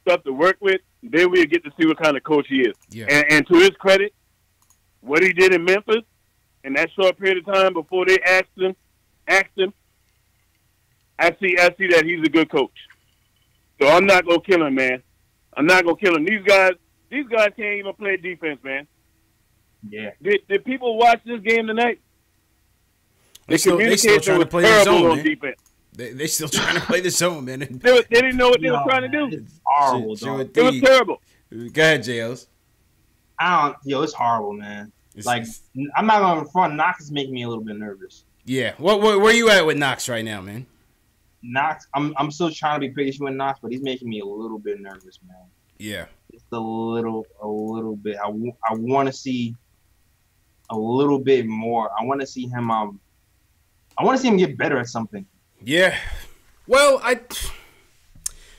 stuff to work with, then we'll get to see what kind of coach he is. Yeah. And to his credit, what he did in Memphis in that short period of time before they asked him, I see that he's a good coach. So I'm not gonna kill him, man. I'm not gonna kill him. These guys can't even play defense, man. Yeah. Did people watch this game tonight? They still trying to was play the terrible zone, on man. defense. They still trying to play the zone, man. They didn't know what they were trying to do. It's horrible, Sure dog. It was terrible. Go ahead, JLs. It's horrible, man. I'm not gonna front. Knox is making me a little bit nervous. Yeah. Where you at with Knox right now, man? Knox, I'm still trying to be patient with Knox, but he's making me a little bit nervous, man. Yeah. Just a little bit. I want to see a little bit more. I want to see him. I want to see him get better at something. Yeah. Well,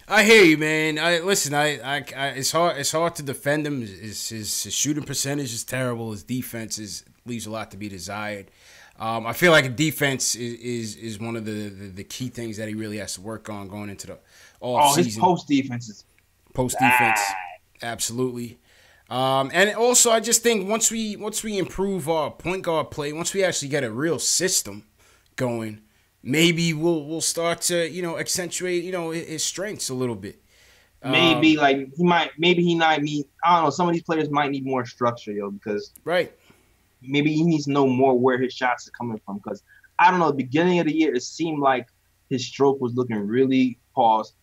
I hear you, man. It's hard to defend him. His shooting percentage is terrible. His defense leaves a lot to be desired. I feel like defense is one of the key things that he really has to work on going into the off season. His post defense is absolutely. And also, I just think once we improve our point guard play, once we actually get a real system going, maybe we'll start to accentuate his strengths a little bit. Maybe he might need. I don't know. Some of these players might need more structure, yo, because Right. maybe he needs to know more where his shots are coming from. Because I don't know, the beginning of the year, it seemed like his stroke was looking really paused.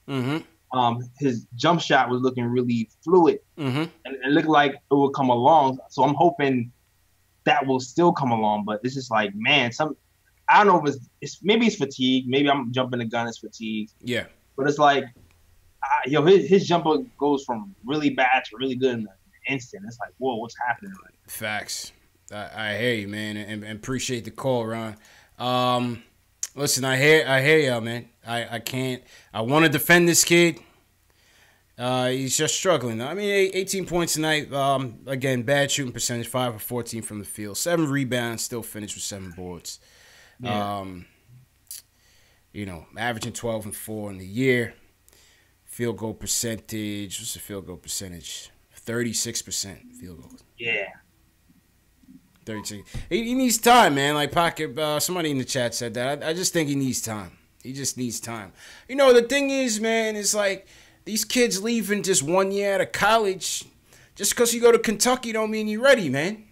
His jump shot was looking really fluid, and it looked like it would come along. So I'm hoping that will still come along. But it's just like, man, I don't know if maybe it's fatigue. Maybe I'm jumping the gun. It's fatigue. Yeah. But it's like, his jumper goes from really bad to really good in an instant. It's like, whoa, what's happening? Facts. I hear you, man, and appreciate the call, Ron. Listen, I hear y'all, man. I want to defend this kid. He's just struggling. I mean, 18 points tonight. Again, bad shooting percentage, 5 of 14 from the field, 7 rebounds, still finished with 7 boards. Yeah. Averaging 12 and 4 in the year. Field goal percentage. What's the field goal percentage? 36% field goals. Yeah. 36. He needs time, man. Like Pocket, somebody in the chat said that. I just think he needs time. He just needs time. The thing is, man, it's like these kids leaving just 1 year out of college. Just because you go to Kentucky don't mean you're ready, man.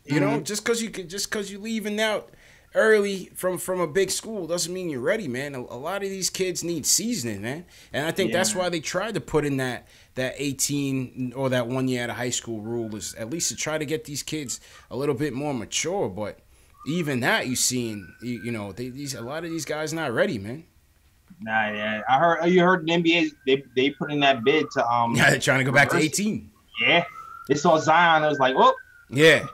You know, just because you leaving out early from a big school doesn't mean you're ready, man. A lot of these kids need seasoning, man. And I think that's why they tried to put in that 18 or that 1 year out of high school rule, is at least to try to get these kids a little bit more mature. But even that, a lot of these guys not ready, man. Nah, yeah. You heard the NBA, they put in that bid to Yeah, they're trying to go back to 18. Yeah. They saw Zion, it was like, whoop. Yeah.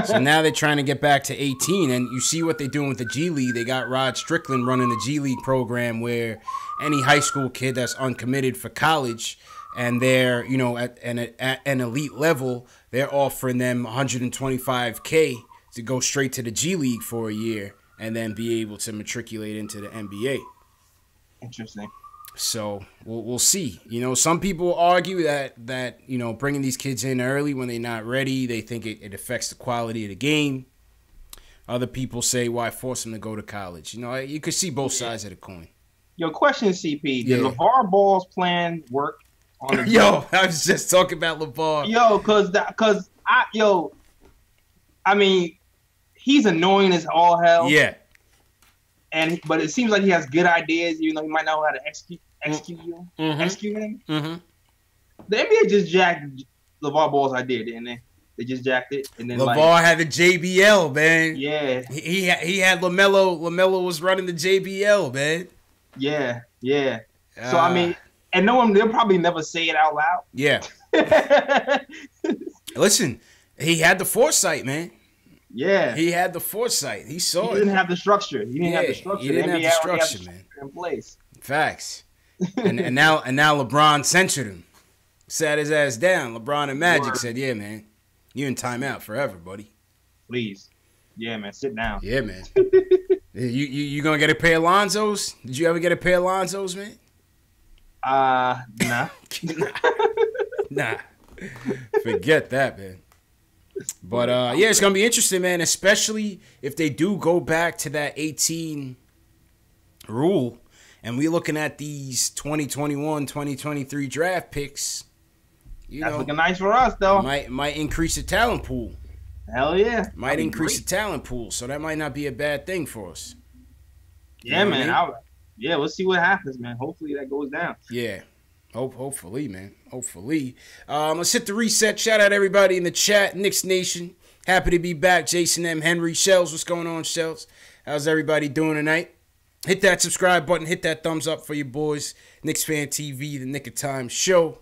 So now they're trying to get back to 18, and you see what they're doing with the G League. They got Rod Strickland running the G League program, where any high school kid that's uncommitted for college and they're, at an elite level, they're offering them $125K to go straight to the G League for a year and then be able to matriculate into the NBA. Interesting. So we'll see. Some people argue that bringing these kids in early when they're not ready, they think it affects the quality of the game. Other people say, why force them to go to college? You could see both sides of the coin. Your question, CP, did LeVar Ball's plan work on the Yo, I was just talking about LeVar. Yo, I mean, he's annoying as all hell. Yeah. But it seems like he has good ideas, even though he might not know how to execute them. Mm-hmm. The NBA just jacked LeVar Ball's idea, didn't they? They just jacked it, and then LeVar had the JBL, man. Yeah, he had LaMelo. LaMelo was running the JBL, man. Yeah. So I mean, and they'll probably never say it out loud. Yeah. Listen, he had the foresight, man. Yeah, he had the foresight. He saw it. He didn't have the structure. He didn't have the structure, man. In place. Facts. and now LeBron censored him, sat his ass down. LeBron and Magic said, "Yeah, man, you in timeout forever, buddy. Please, yeah, man, sit down. Yeah, man. you gonna get a pair of Lonzos? Did you ever get a pair of Lonzos, man? Nah. Nah. Forget that, man. But it's gonna be interesting, man. Especially if they do go back to that 18 rule. And we're looking at these 2021, 2023 draft picks. That's looking nice for us, though. Might increase the talent pool. Hell yeah. Might increase the talent pool. So that might not be a bad thing for us. Yeah, man. We'll see what happens, man. Hopefully that goes down. Yeah. Hopefully, man. Hopefully. Let's hit the reset. Shout out everybody in the chat. Knicks Nation. Happy to be back. Jason M. Henry. Shells, what's going on, Shells? How's everybody doing tonight? Hit that subscribe button. Hit that thumbs up for your boys. Knicks Fan TV, the Nick of Time show.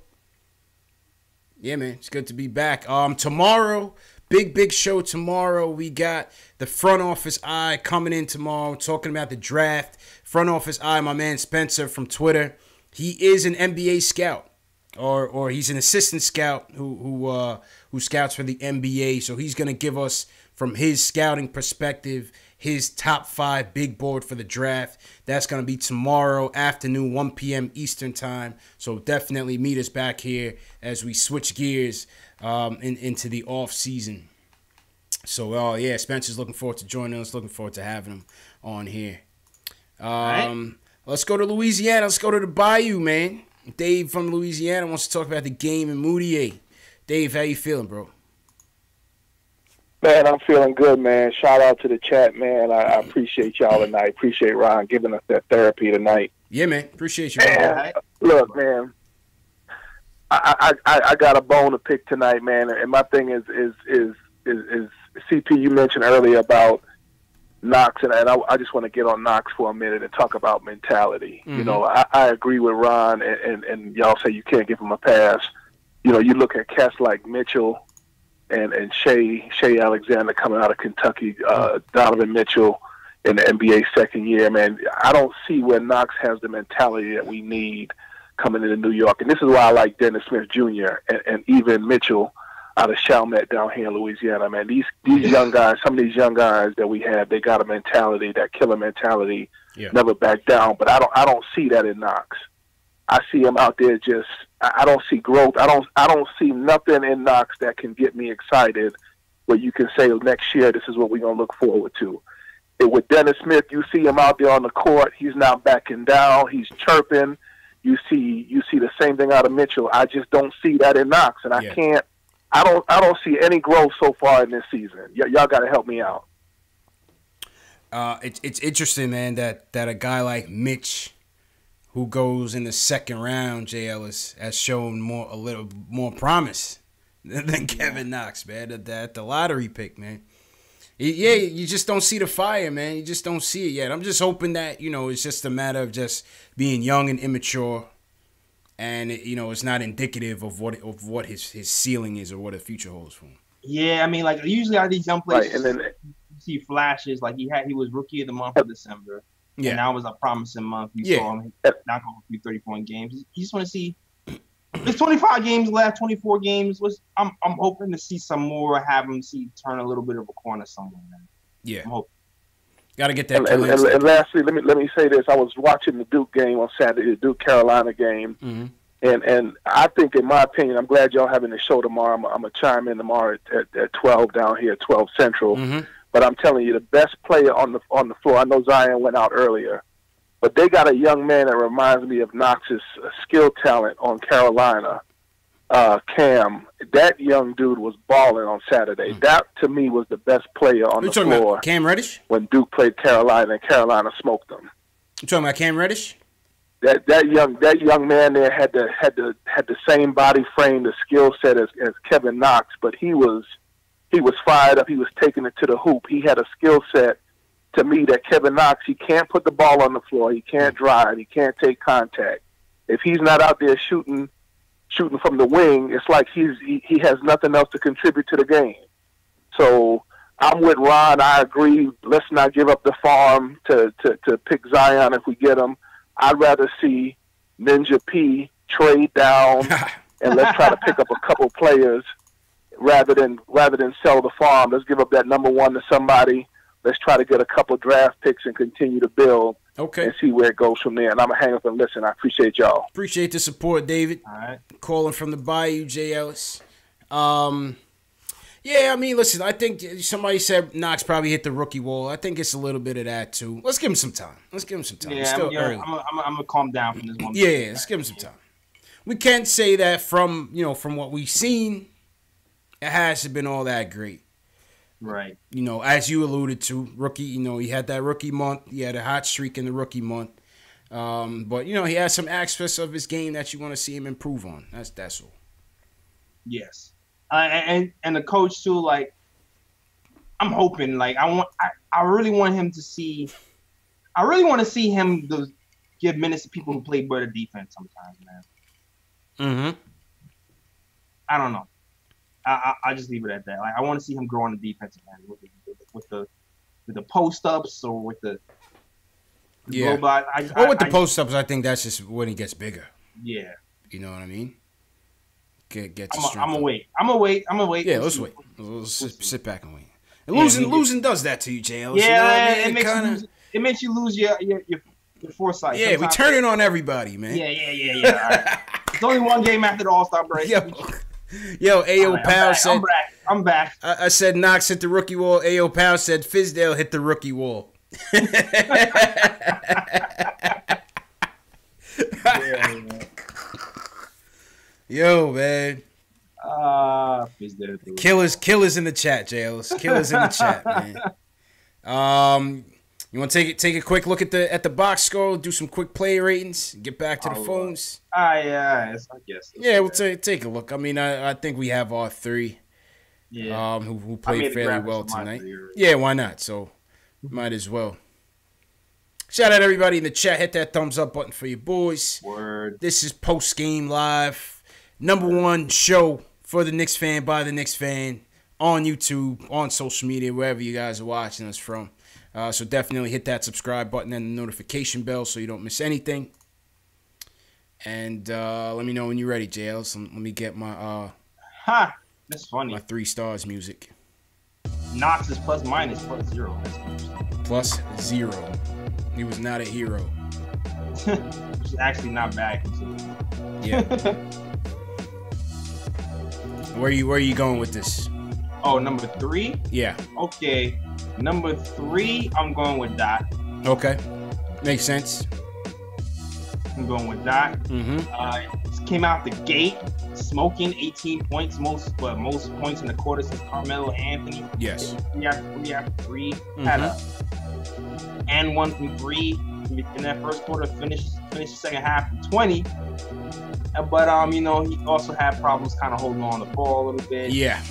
Yeah, man. It's good to be back. Tomorrow, big show tomorrow. We got the Front Office Eye coming in tomorrow, talking about the draft. Front Office Eye, my man Spencer from Twitter. He is an NBA scout, or he's an assistant scout who scouts for the NBA. So he's gonna give us, from his scouting perspective, his top 5 big board for the draft. That's going to be tomorrow afternoon, 1 p.m. Eastern time. So definitely meet us back here as we switch gears into the off season. So, Spencer's looking forward to joining us. Looking forward to having him on here. Let's go to Louisiana. Let's go to the Bayou, man. Dave from Louisiana wants to talk about the game in Moutier. Dave, how you feeling, bro? Man, I'm feeling good, man. Shout out to the chat, man. I appreciate y'all tonight. Appreciate Ron giving us that therapy tonight. Yeah, man. Appreciate you, man. Look, man. I got a bone to pick tonight, man. And my thing is CP. You mentioned earlier about Knox, and I just want to get on Knox for a minute and talk about mentality. Mm-hmm. You know, I agree with Ron, and y'all say you can't give him a pass. You know, you look at cats like Mitchell and Shea Alexander coming out of Kentucky, Donovan Mitchell in the NBA second year, man. I don't see where Knox has the mentality that we need coming into New York. And this is why I like Dennis Smith Jr. and even Mitchell out of Chalmette down here in Louisiana, man. These young guys, some of these young guys that we have, they got a mentality, that killer mentality, never back down. But I don't see that in Knox. I see him out there just, I don't see growth. I don't see nothing in Knox that can get me excited where you can say next year this is what we're going to look forward to. With Dennis Smith, you see him out there on the court. He's not backing down. He's chirping. You see the same thing out of Mitchell. I just don't see that in Knox, and I don't see any growth so far in this season. Y'all got to help me out. It's interesting, man, that a guy like Mitch, who goes in the second round, Jay Ellis, has shown a little more promise than Kevin Knox, man. At the lottery pick, man. Yeah, you just don't see the fire, man. You just don't see it yet. I'm just hoping that, you know, it's just a matter of just being young and immature, and you know, it's not indicative of what his ceiling is or what the future holds for him. Yeah, I mean, like usually out of these young players, right, and then you see flashes. Like he was rookie of the month of December. Yeah, and that was a promising month. You saw him knock off a few 30-point games. You just want to see. There's 25 games left, 24 games. I'm hoping to see some more. Have him turn a little bit of a corner somewhere, man. Yeah, I'm hoping. Got to get that. And lastly, let me say this: I was watching the Duke game on Saturday, the Duke Carolina game, and I think, in my opinion, I'm glad y'all having the show tomorrow. I'm gonna chime in tomorrow at 12 down here, 12 Central. But I'm telling you, the best player on the floor. I know Zion went out earlier, but they got a young man that reminds me of Knox's skill talent on Carolina. Cam, that young dude was balling on Saturday. That to me was the best player on the floor. Cam Reddish? When Duke played Carolina and Carolina smoked them. You talking about Cam Reddish? That young man there had the same body frame, the skill set as Kevin Knox, but he was fired up. He was taking it to the hoop. He had a skill set to me that Kevin Knox, he can't put the ball on the floor. He can't drive. He can't take contact. If he's not out there shooting from the wing, it's like he has nothing else to contribute to the game. So I'm with Ron. I agree. Let's not give up the farm to pick Zion if we get him. I'd rather see Ninja P trade down and let's try to pick up a couple players rather than sell the farm. Let's give up that number one to somebody. Let's try to get a couple draft picks and continue to build. Okay. And see where it goes from there. And I'm going to hang up and listen. I appreciate y'all. Appreciate the support, David. All right. Calling from the Bayou, Jay Ellis. Yeah, I mean, listen, I think somebody said Knox probably hit the rookie wall. I think it's a little bit of that, too. Let's give him some time. Yeah, it's still early. I'm going to calm down from this one. Yeah, let's give him some time. We can't say that from what we've seen, it hasn't been all that great. Right. You know, as you alluded to, rookie, he had that rookie month. He had a hot streak in the rookie month. But, he has some aspects of his game that you want to see him improve on. That's all. Yes. And the coach, too, like, I'm hoping, like, I really want him to see – I really want to see him give minutes to people who play better defense sometimes, man. I don't know. I just leave it at that. Like, I want to see him grow on the defensive end with the post ups or with the robot. With the post ups, I think that's just when he gets bigger. Yeah, you know what I mean. Get I'm gonna wait. I'm gonna wait. Yeah, let's wait. Let's sit back and wait. And losing does that to you, JL. Yeah, it makes you lose your foresight. Yeah, we turn it on everybody, man. Yeah. All right. It's only one game after the All-Star break. Yo, A.O. Pound said... I'm back. I said Knox hit the rookie wall. A.O. Pound said Fizdale hit the rookie wall. Yo, man. Killers in the chat, Jails. Killers in the chat, man. You want to take a quick look at the box score, do some quick play ratings, get back to the phones. Yeah, I guess. Yeah, we'll take a look. I mean, I think we have our three. Yeah. Who played fairly well tonight. Yeah, why not? So, might as well. Shout out everybody in the chat. Hit that thumbs up button for your boys. Word. This is Post Game Live, #1 show for the Knicks fan by the Knicks fan on YouTube, on social media, wherever you guys are watching us from. So definitely hit that subscribe button and the notification bell so you don't miss anything. And let me know when you're ready, JL. Let me get my that's funny. My 3 stars music. Knox is plus minus plus 0. Plus 0. He was not a hero. Which is actually not bad considering. Yeah. Where are you going with this? Oh, number 3? Yeah. Okay. Number 3, I'm going with Dot. Okay. Makes sense. I'm going with Dot. Came out the gate smoking 18 points, most points in the quarter since Carmelo Anthony. Yes. 3 after 3. Had a and 1 from 3 in that first quarter. Finished the second half with 20. But he also had problems kind of holding on the ball a little bit. Yeah.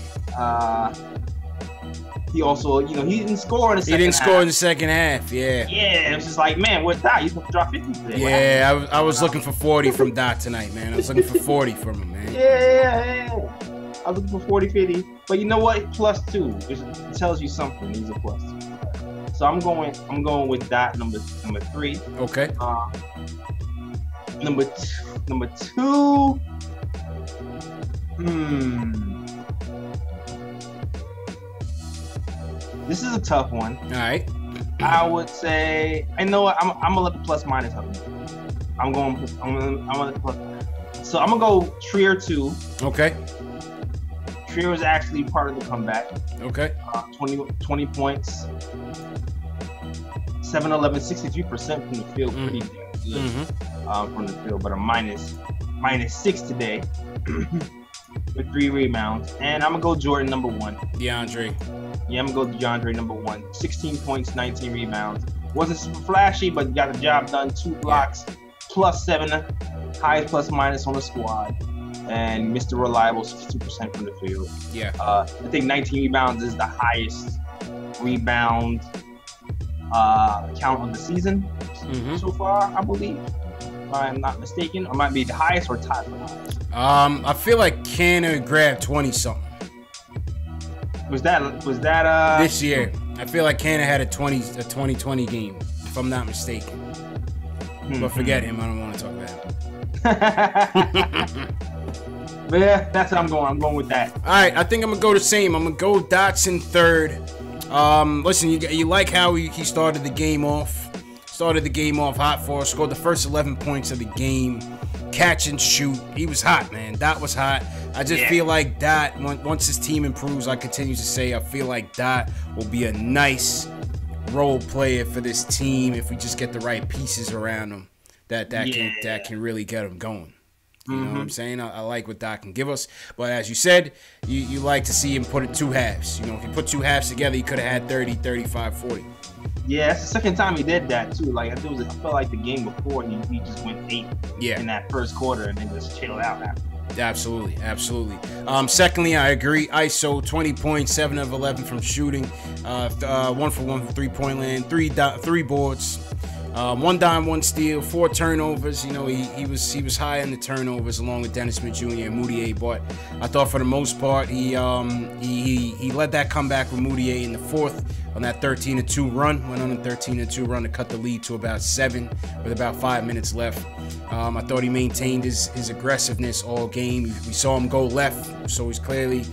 He also, he didn't score in the second half. He didn't score in the second half, yeah. Yeah, it was just like, man, what Dot? He's going to drop 50 today. Yeah, I was looking for 40 from Dot tonight, man. I was looking for 40 from him, man. Yeah. I was looking for 40, 50. But you know what? +2. It tells you something. He's a +2. So I'm going with Dot number 3. Okay. Number 2. This is a tough one. All right. I would say, I know what, I'm gonna let the plus minus up. I'm gonna let the plus minus. So I'm gonna go Trier 2. Okay. Trier was actually part of the comeback. Okay. 20 points. 7-11, 63% from the field. Pretty damn good from the field, but a minus 6 today with 3 rebounds. And I'm gonna go Jordan number 1. DeAndre. Yeah, I'm going to go DeAndre number 1. 16 points, 19 rebounds. Wasn't super flashy, but got the job done. 2 blocks, +7, highest plus minus on the squad. And Mr. Reliable, 62% from the field. Yeah. I think 19 rebounds is the highest rebound count of the season so far, I believe. If I'm not mistaken. Or might be the highest or tied for the highest. I feel like Canner grabbed 20-something. Was that this year? I feel like Cannon had a 2020 game, if I'm not mistaken. But forget him. I don't want to talk about him. But yeah, that's what I'm going. I'm going with that. All right, I think I'm gonna go the same. I'm gonna go Dotson 3rd. Listen, you like how he started the game off. Started the game off hot for us. Scored the first 11 points of the game. Catch and shoot. He was hot, man. Dot was hot. I just feel like Dot, once his team improves, I continue to say, I feel like Dot will be a nice role player for this team if we just get the right pieces around him that can really get him going. You know what I'm saying? I like what Dot can give us. But as you said, you like to see him put it 2 halves. If you put 2 halves together, he could have had 30, 35, 40. Yeah, that's the second time he did that too. Like I felt like the game before he just went 8 in that first quarter and then just chilled out after. Absolutely. Secondly, I agree. ISO 20 points, 7 of 11 from shooting, 1 for 1 from 3-point land, 3 boards, 1 dime, 1 steal, 4 turnovers. He was high in the turnovers along with Dennis Smith Jr. and Moutier. But I thought for the most part he led that comeback with Moutier in the 4th on that 13-2 run. Went on a 13-2 run to cut the lead to about 7 with about 5 minutes left. I thought he maintained his aggressiveness all game. We saw him go left, so he's clearly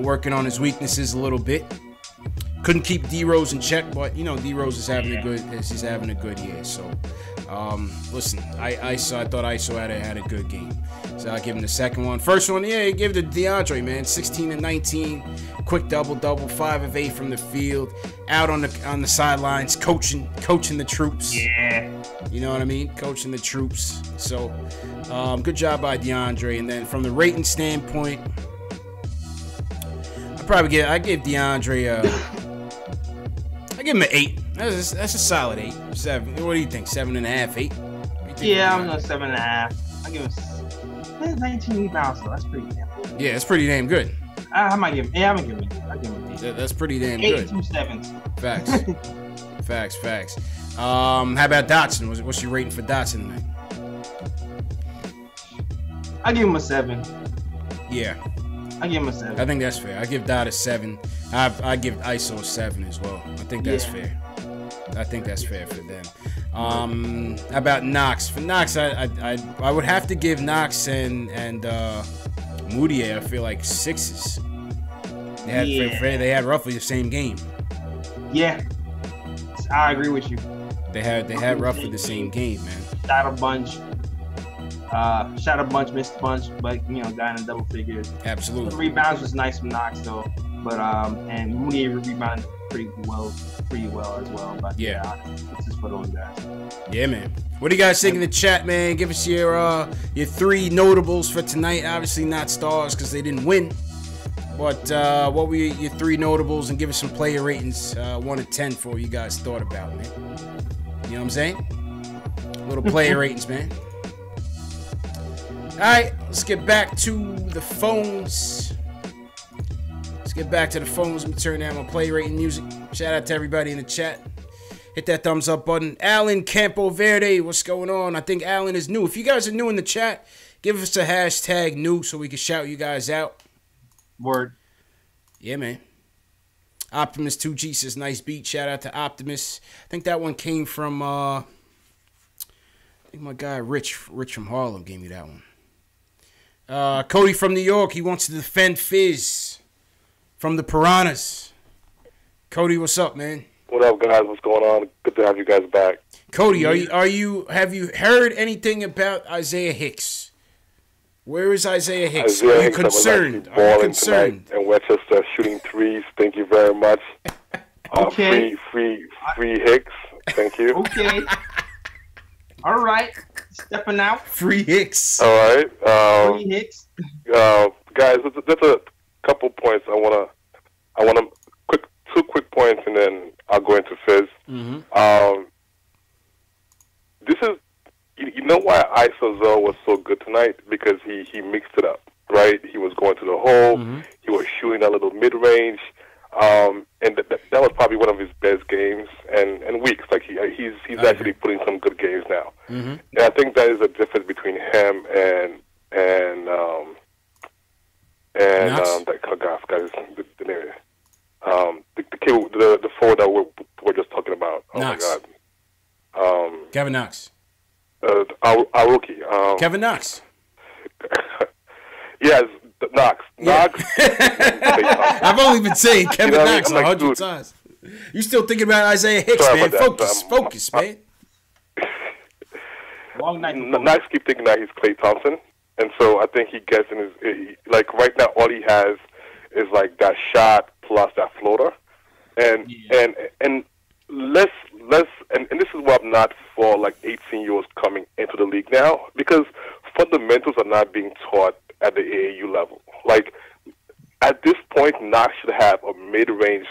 working on his weaknesses a little bit. Couldn't keep D Rose in check, but D Rose is having a good year. So Listen, I thought ISO had a good game. So I'll give him the second one. First one, yeah, give it to DeAndre, man. 16 and 19, quick double, 5 of 8 from the field, out on the sidelines, coaching the troops. Yeah. You know what I mean? Coaching the troops. So, good job by DeAndre. And then from the rating standpoint, I give DeAndre I give him an 8. That's a solid 8. 7. What do you think? 7.5, 8? Yeah, I'm going 7.5. I give him 19 rebounds, so that's pretty damn good. Yeah, it's pretty damn good. I might give him. Yeah, I'm gonna give him. I give him an 8. That's pretty damn 8 good. 2 7s. Facts. How about Dotson? What's your rating for Dotson tonight? I give him a 7. Yeah. I give him a 7. I think that's fair. I give Dot a 7. I give ISO a 7 as well. I think that's fair. I think that's fair for them. How about Knox? For Knox, I would have to give Knox and Moutier, I feel like 6s. They had roughly the same game. Yeah, I agree with you. They had roughly the same game, man. Shot a bunch, missed a bunch, but got in double figures. Absolutely. The rebounds was nice from Knox though, but and Moutier rebounded pretty well as well. But yeah, it's just for those guys. Yeah, man. What do you guys think in the chat, man? Give us your 3 notables for tonight. Obviously not stars because they didn't win. But what were your 3 notables, and give us some player ratings, 1 to 10 for what you guys thought about, man. You know what I'm saying? Little player ratings, man. All right, let's get back to the phones. Let me turn down my play rating music. Shout out to everybody in the chat. Hit that thumbs up button. Alan Campo Verde, what's going on? I think Alan is new. If you guys are new in the chat, give us a hashtag new so we can shout you guys out. Word. Yeah, man. Optimus 2G says nice beat. Shout out to Optimus. I think that one came from I think my guy Rich from Harlem gave me that one. Cody from New York, he wants to defend Fizz from the Piranhas. Cody, what's up, man? What up, guys? What's going on? Good to have you guys back. Cody, have you heard anything about Isaiah Hicks? Where is Isaiah Hicks? Are you concerned? And Westchester shooting threes. Thank you very much. Okay. Free Hicks. Thank you. Okay. All right. Stepping out. Free Hicks. All right. Free Hicks. Guys, there's a couple points I want to two quick points, and then I'll go into Fizz. Mm-hmm. This is, you know why Isozo was so good tonight? Because he mixed it up, right? He was going to the hole. Mm-hmm. He was shooting a little mid-range. And that was probably one of his best games and weeks. Like he's actually putting some good games now. Mm-hmm. And I think that is a difference between him and that guy, I forgot the name. The kid, the forward that we're just talking about. Oh Knox. my God. Kevin Knox. Our rookie. Kevin Knox. Yes, Knox. Yeah. Knox. I've only been saying Kevin Knox 100 times. You still thinking about Isaiah Hicks, Sorry man? about that. Focus, man. Long night. Knox keep thinking that he's Klay Thompson, and so I think he gets in his like right now. All he has is like that shot plus that floater, and let's and this is what I'm not for like 18-year-olds coming into the league now, because fundamentals are not being taught at the AAU level. Like at this point, Knox should have a mid-range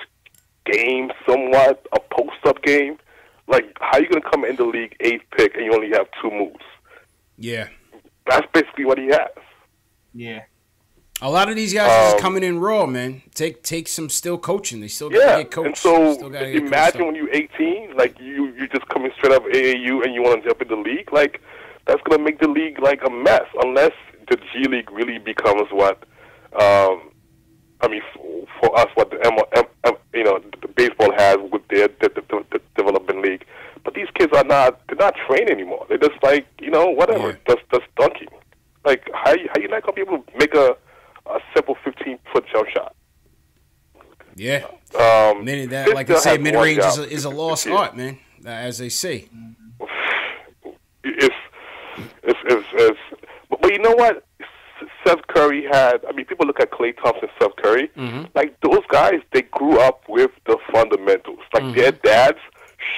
game, somewhat a post-up game. Like, how are you going to come in the league 8th pick and you only have 2 moves? Yeah. That's basically what he has. Yeah. A lot of these guys are just coming in raw, man. Take some still coaching. They still got to get coached. And so imagine when you're 18, like you're just coming straight up AAU and you want to jump in the league. Like, that's going to make the league like a mess unless the G League really becomes what, I mean, for us, what the the baseball has with their the development league. But these kids they're not trained anymore. They're just like, whatever, just dunking. Like, how you not gonna be able to make a simple 15-foot jump shot? Yeah. Like I say, mid range is a lost art, man. As they say. But you know what? Steph Curry had. I mean, people look at Klay Thompson, Steph Curry. Like those guys, they grew up with the fundamentals. Like their dads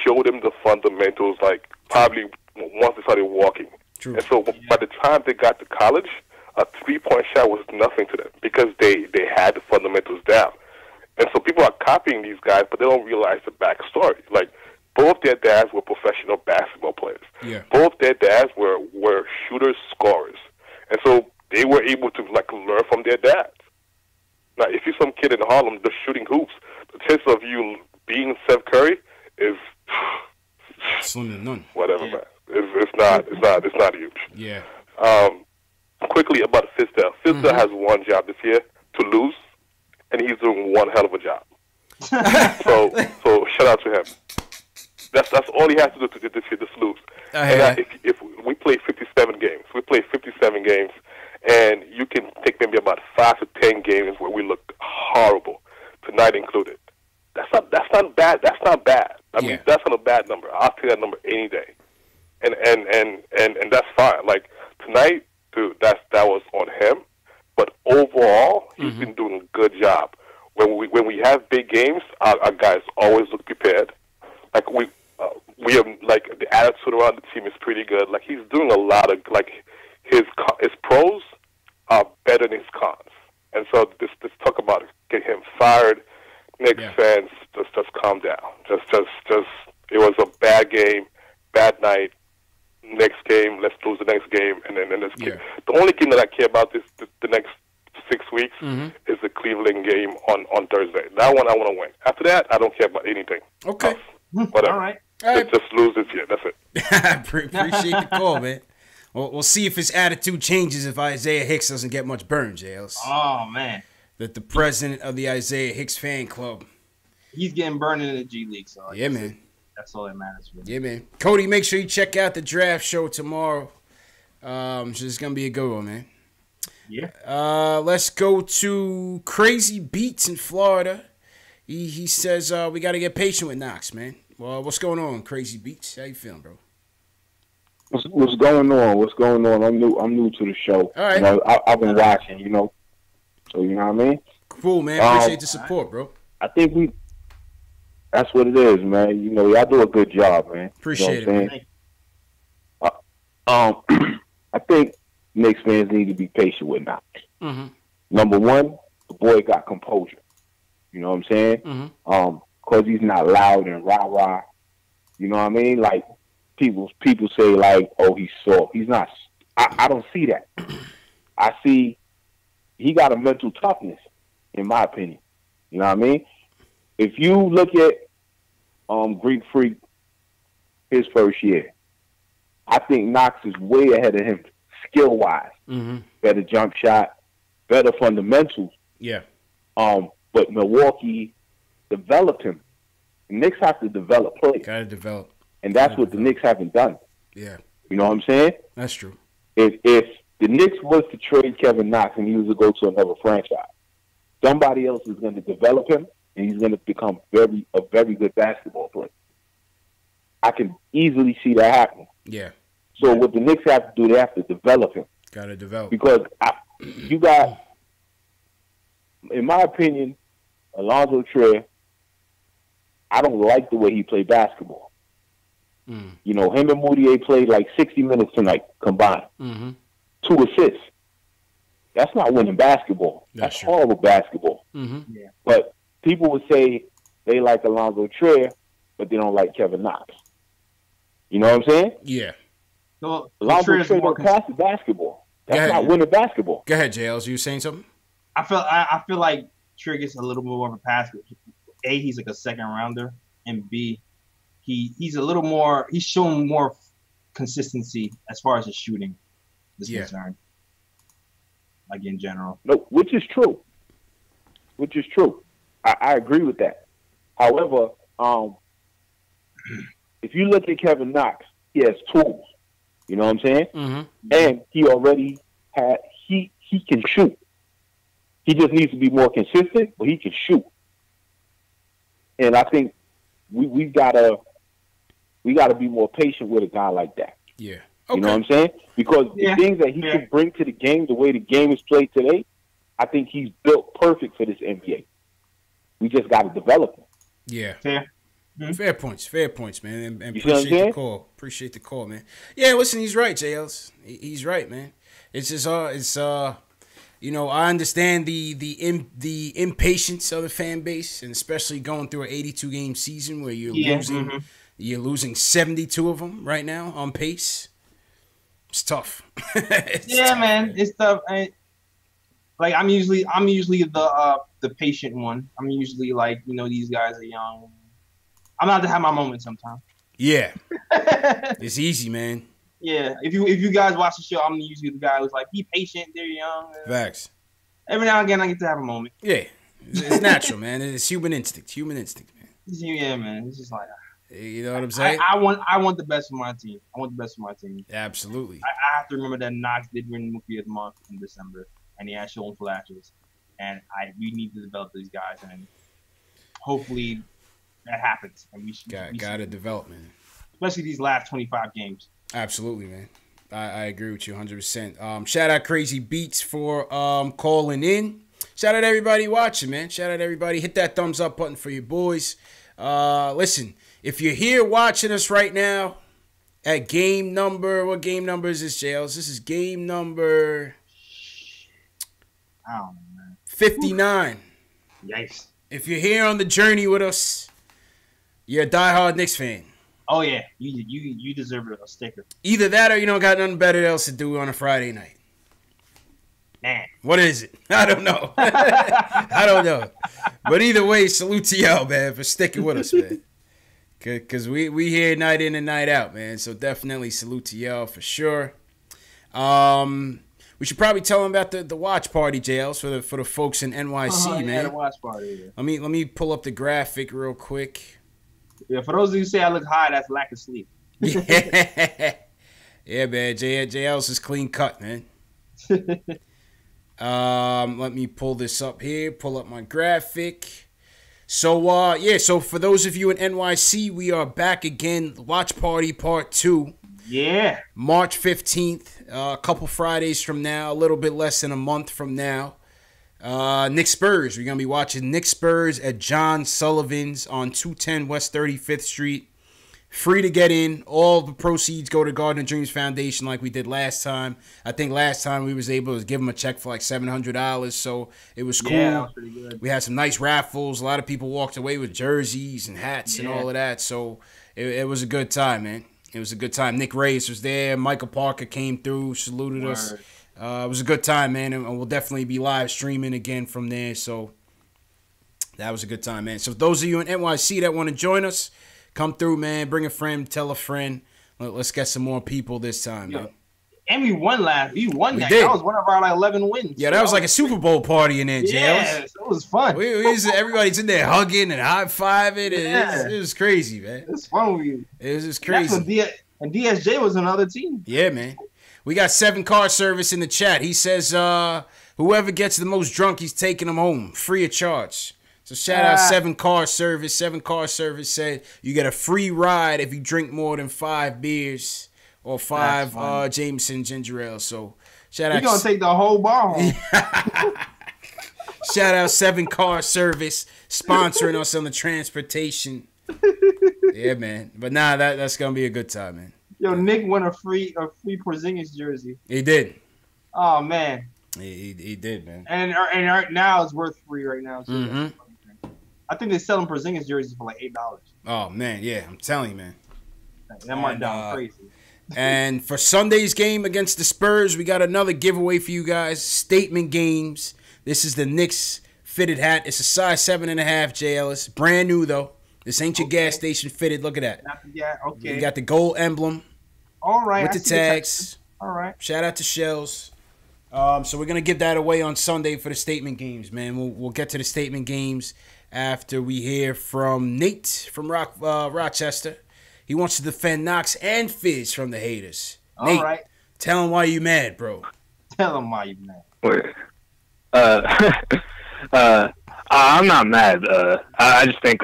showed them the fundamentals. Like probably once they started walking. True. And so by the time they got to college, a 3-point shot was nothing to them because they had the fundamentals down. And so people are copying these guys, but they don't realize the backstory. Like both their dads were professional basketball players. Yeah. Both their dads were shooters, scorers, and so they were able to like learn from their dads. Now, if you're some kid in Harlem just shooting hoops, the chance of you being Steph Curry is slim to none. Whatever, man. It's not huge. Yeah. Quickly about Fizdale. Fizdale has one job this year, to lose, and he's doing one hell of a job. so shout out to him. That's all he has to do to this year, just lose. If we play 57 games, and you can take maybe about 5 to 10 games where we look horrible, tonight included. That's not bad. That's not bad. I mean, that's not a bad number. I'll take that number any day, and that's fine. Like tonight, dude, that was on him. But overall, he's been doing a good job. When we have big games, our guys always look prepared. Like we have like the attitude around the team is pretty good. Like he's doing a lot of like his pros are better than his cons. And so this talk about get him fired. Knicks fans, just calm down. Just it was a bad game, bad night. Next game, let's lose the next game, and then let's get. The only game that I care about the next 6 weeks is the Cleveland game on Thursday. That one I want to win. After that, I don't care about anything. Okay. Whatever. All right. Just lose this year. That's it. I appreciate the call, man. We'll see if his attitude changes if Isaiah Hicks doesn't get much burn, Jails. Oh, man. That the president of the Isaiah Hicks fan club. He's getting burned in the G League, so yeah, man. That's all that matters. Yeah, man. Cody, make sure you check out the draft show tomorrow. So it's gonna be a good one, man. Yeah. Let's go to Crazy Beats in Florida. He says we got to get patient with Knox, man. Well, what's going on, Crazy Beats? How you feeling, bro? What's going on? What's going on? I'm new to the show. All right. You know, I've been watching. So you know what I mean. Cool, man. Appreciate the support, bro. I think that's what it is, man. You know, y'all do a good job, man. Appreciate it, man. I think Knicks fans need to be patient with Knox. Number one, the boy got composure. You know what I'm saying? Because he's not loud and rah-rah. You know what I mean? Like, people say, like, oh, he's soft. He's not. I don't see that. I see he got a mental toughness, in my opinion. You know what I mean? If you look at Greek Freak, his first year, I think Knox is way ahead of him skill-wise. Better jump shot, better fundamentals. Yeah. But Milwaukee developed him. The Knicks have to develop play. Gotta develop. And that's what the Knicks haven't done. Yeah. You know what I'm saying? That's true. If the Knicks was to trade Kevin Knox and he was to go to another franchise, somebody else is going to develop him, and he's going to become a very good basketball player. I can easily see that happening. Yeah. So what the Knicks have to do, they have to develop him. Got to develop. Because you got, in my opinion, Alonzo Trier, I don't like the way he played basketball. You know, him and Moutier played like 60 minutes tonight combined. 2 assists. That's not winning basketball. That's horrible basketball. Yeah. But people would say they like Alonzo Trier, but they don't like Kevin Knox. You know what I'm saying? Yeah. So, Alonzo Trier don't pass the basketball. That's not winning basketball. Go ahead, JLs. You saying something? I feel like Trier gets a little more of a pass. A, he's like a second rounder, and B, he's a little more. He's showing more consistency as far as his shooting is concerned. Like in general. No, which is true. I agree with that. However, if you look at Kevin Knox, he has tools. You know what I'm saying? And he already he can shoot. He just needs to be more consistent, but he can shoot. And I think we gotta be more patient with a guy like that. Yeah. You know what I'm saying? Because the things that he can bring to the game, the way the game is played today, I think he's built perfect for this NBA. We just got to develop him. Yeah. Fair. Fair points, man. And You see what I'm appreciate the saying? call. Appreciate the call, man. Yeah, listen, he's right, JLs. He's right, man. It's just you know, I understand the impatience of the fan base, and especially going through an 82 game season where you're losing 72 of them right now on pace. It's tough. Man, it's tough. Like I'm usually the patient one. I'm usually like, you know, these guys are young. I'm allowed to have my moment sometimes. Yeah, it's easy, man. Yeah, if you guys watch the show, I'm usually the guy who's like, be patient. They're young. Facts. Every now and again, I get to have a moment. Yeah, it's natural, man. It's human instinct. Human instinct, man. Yeah, man. It's just like, you know what I'm saying? I want the best for my team. I want the best for my team. Absolutely. I have to remember that Knox did win Rookie of the Month in December, and he has shown flashes. And we need to develop these guys, and hopefully that happens. And we got Especially these last 25 games. Absolutely, man. I agree with you 100%. Shout out Crazy Beats for calling in. Shout out everybody watching, man. Shout out everybody. Hit that thumbs up button for your boys. Listen, if you're here watching us right now at game number, what game number is this, Jails? This is game number I don't know, man. 59. Yikes. If you're here on the journey with us, you're a diehard Knicks fan. Oh yeah, you deserve a sticker. Either that or you don't got nothing better else to do on a Friday night. Man. What is it? I don't know. I don't know. But either way, salute to y'all, man, for sticking with us, man. Because we here night in and night out, man. So definitely salute to y'all for sure. We should probably tell them about the watch party, JLs, for the folks in NYC, man. Yeah, the watch party. Yeah. Let me pull up the graphic real quick. Yeah, for those of you who say I look high, that's lack of sleep. Yeah, man. JL's is clean cut, man. Let me pull this up here. Pull up my graphic. So, so for those of you in NYC, we are back again. Watch Party Part 2. Yeah. March 15th. A couple Fridays from now. A little bit less than a month from now. Knicks Spurs. We're going to be watching Knicks Spurs at John Sullivan's on 210 West 35th Street. Free to get in. All the proceeds go to Garden of Dreams Foundation like we did last time. I think last time we was able to give them a check for like $700, so it was cool. Yeah, that was pretty good. We had some nice raffles. A lot of people walked away with jerseys and hats and all of that, so it was a good time, man. It was a good time. Nick Reyes was there. Michael Parker came through, saluted us. It was a good time, man, and we'll definitely be live streaming again from there, so that was a good time, man. So those of you in NYC that want to join us, come through, man. Bring a friend. Tell a friend. Let's get some more people this time, man. And we won We won that. Did. That was one of our 11 wins. Yeah, that was like a Super Bowl party in there, Jails. Yeah, it was fun. Everybody's in there hugging and high-fiving. It was crazy, man. It was fun. It was just crazy. And DSJ was another team. Yeah, man. We got 7 car service in the chat. He says, whoever gets the most drunk, he's taking them home, free of charge. So shout out 7 car service. 7 car service said you get a free ride if you drink more than 5 beers or 5 Jameson ginger ale. So shout out. We're gonna take the whole bar home. Shout out 7 car service sponsoring us on the transportation. Yeah, man. But that's gonna be a good time, man. Yo, Nick won a free Porzingis jersey. He did. Oh man. He did, man. And now it's worth free right now. So mm-hmm. I think they sell them Porzingis jerseys for like $8. Oh man, yeah, I'm telling you, man. That might down crazy. And for Sunday's game against the Spurs, we got another giveaway for you guys. Statement games. This is the Knicks fitted hat. It's a size 7.5, JLS. Brand new though. This ain't your gas station fitted. Look at that. Okay. You got the gold emblem. All right. With the tags. All right. Shout out to Shells. So we're gonna give that away on Sunday for the statement games, man. We'll get to the statement games after we hear from Nate from Rochester. He wants to defend Knox and Fizz from the haters. All Nate, right. Tell him why you mad, bro. Tell him why you mad. I'm not mad. I just think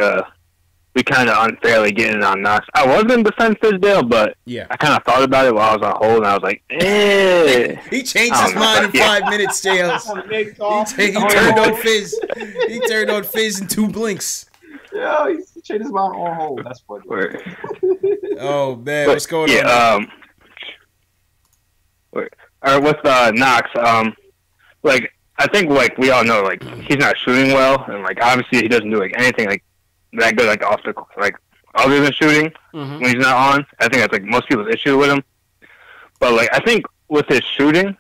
we kind of unfairly getting on Knox. I was going to defend Fizdale, but Yeah. I kind of thought about it while I was on hold, and I was like, eh. He changed his mind in 5 minutes, Jails. He turned on Fizz. He turned on Fizz in 2 blinks. Yeah, he changed his mind on hold. That's funny. Oh man, what's going on? All right, with Knox, like I think like we all know, like he's not shooting well, and like obviously he doesn't do like anything like that good like off the like other than shooting when he's not on. I think that's like most people's issue with him. But like I think with his shooting,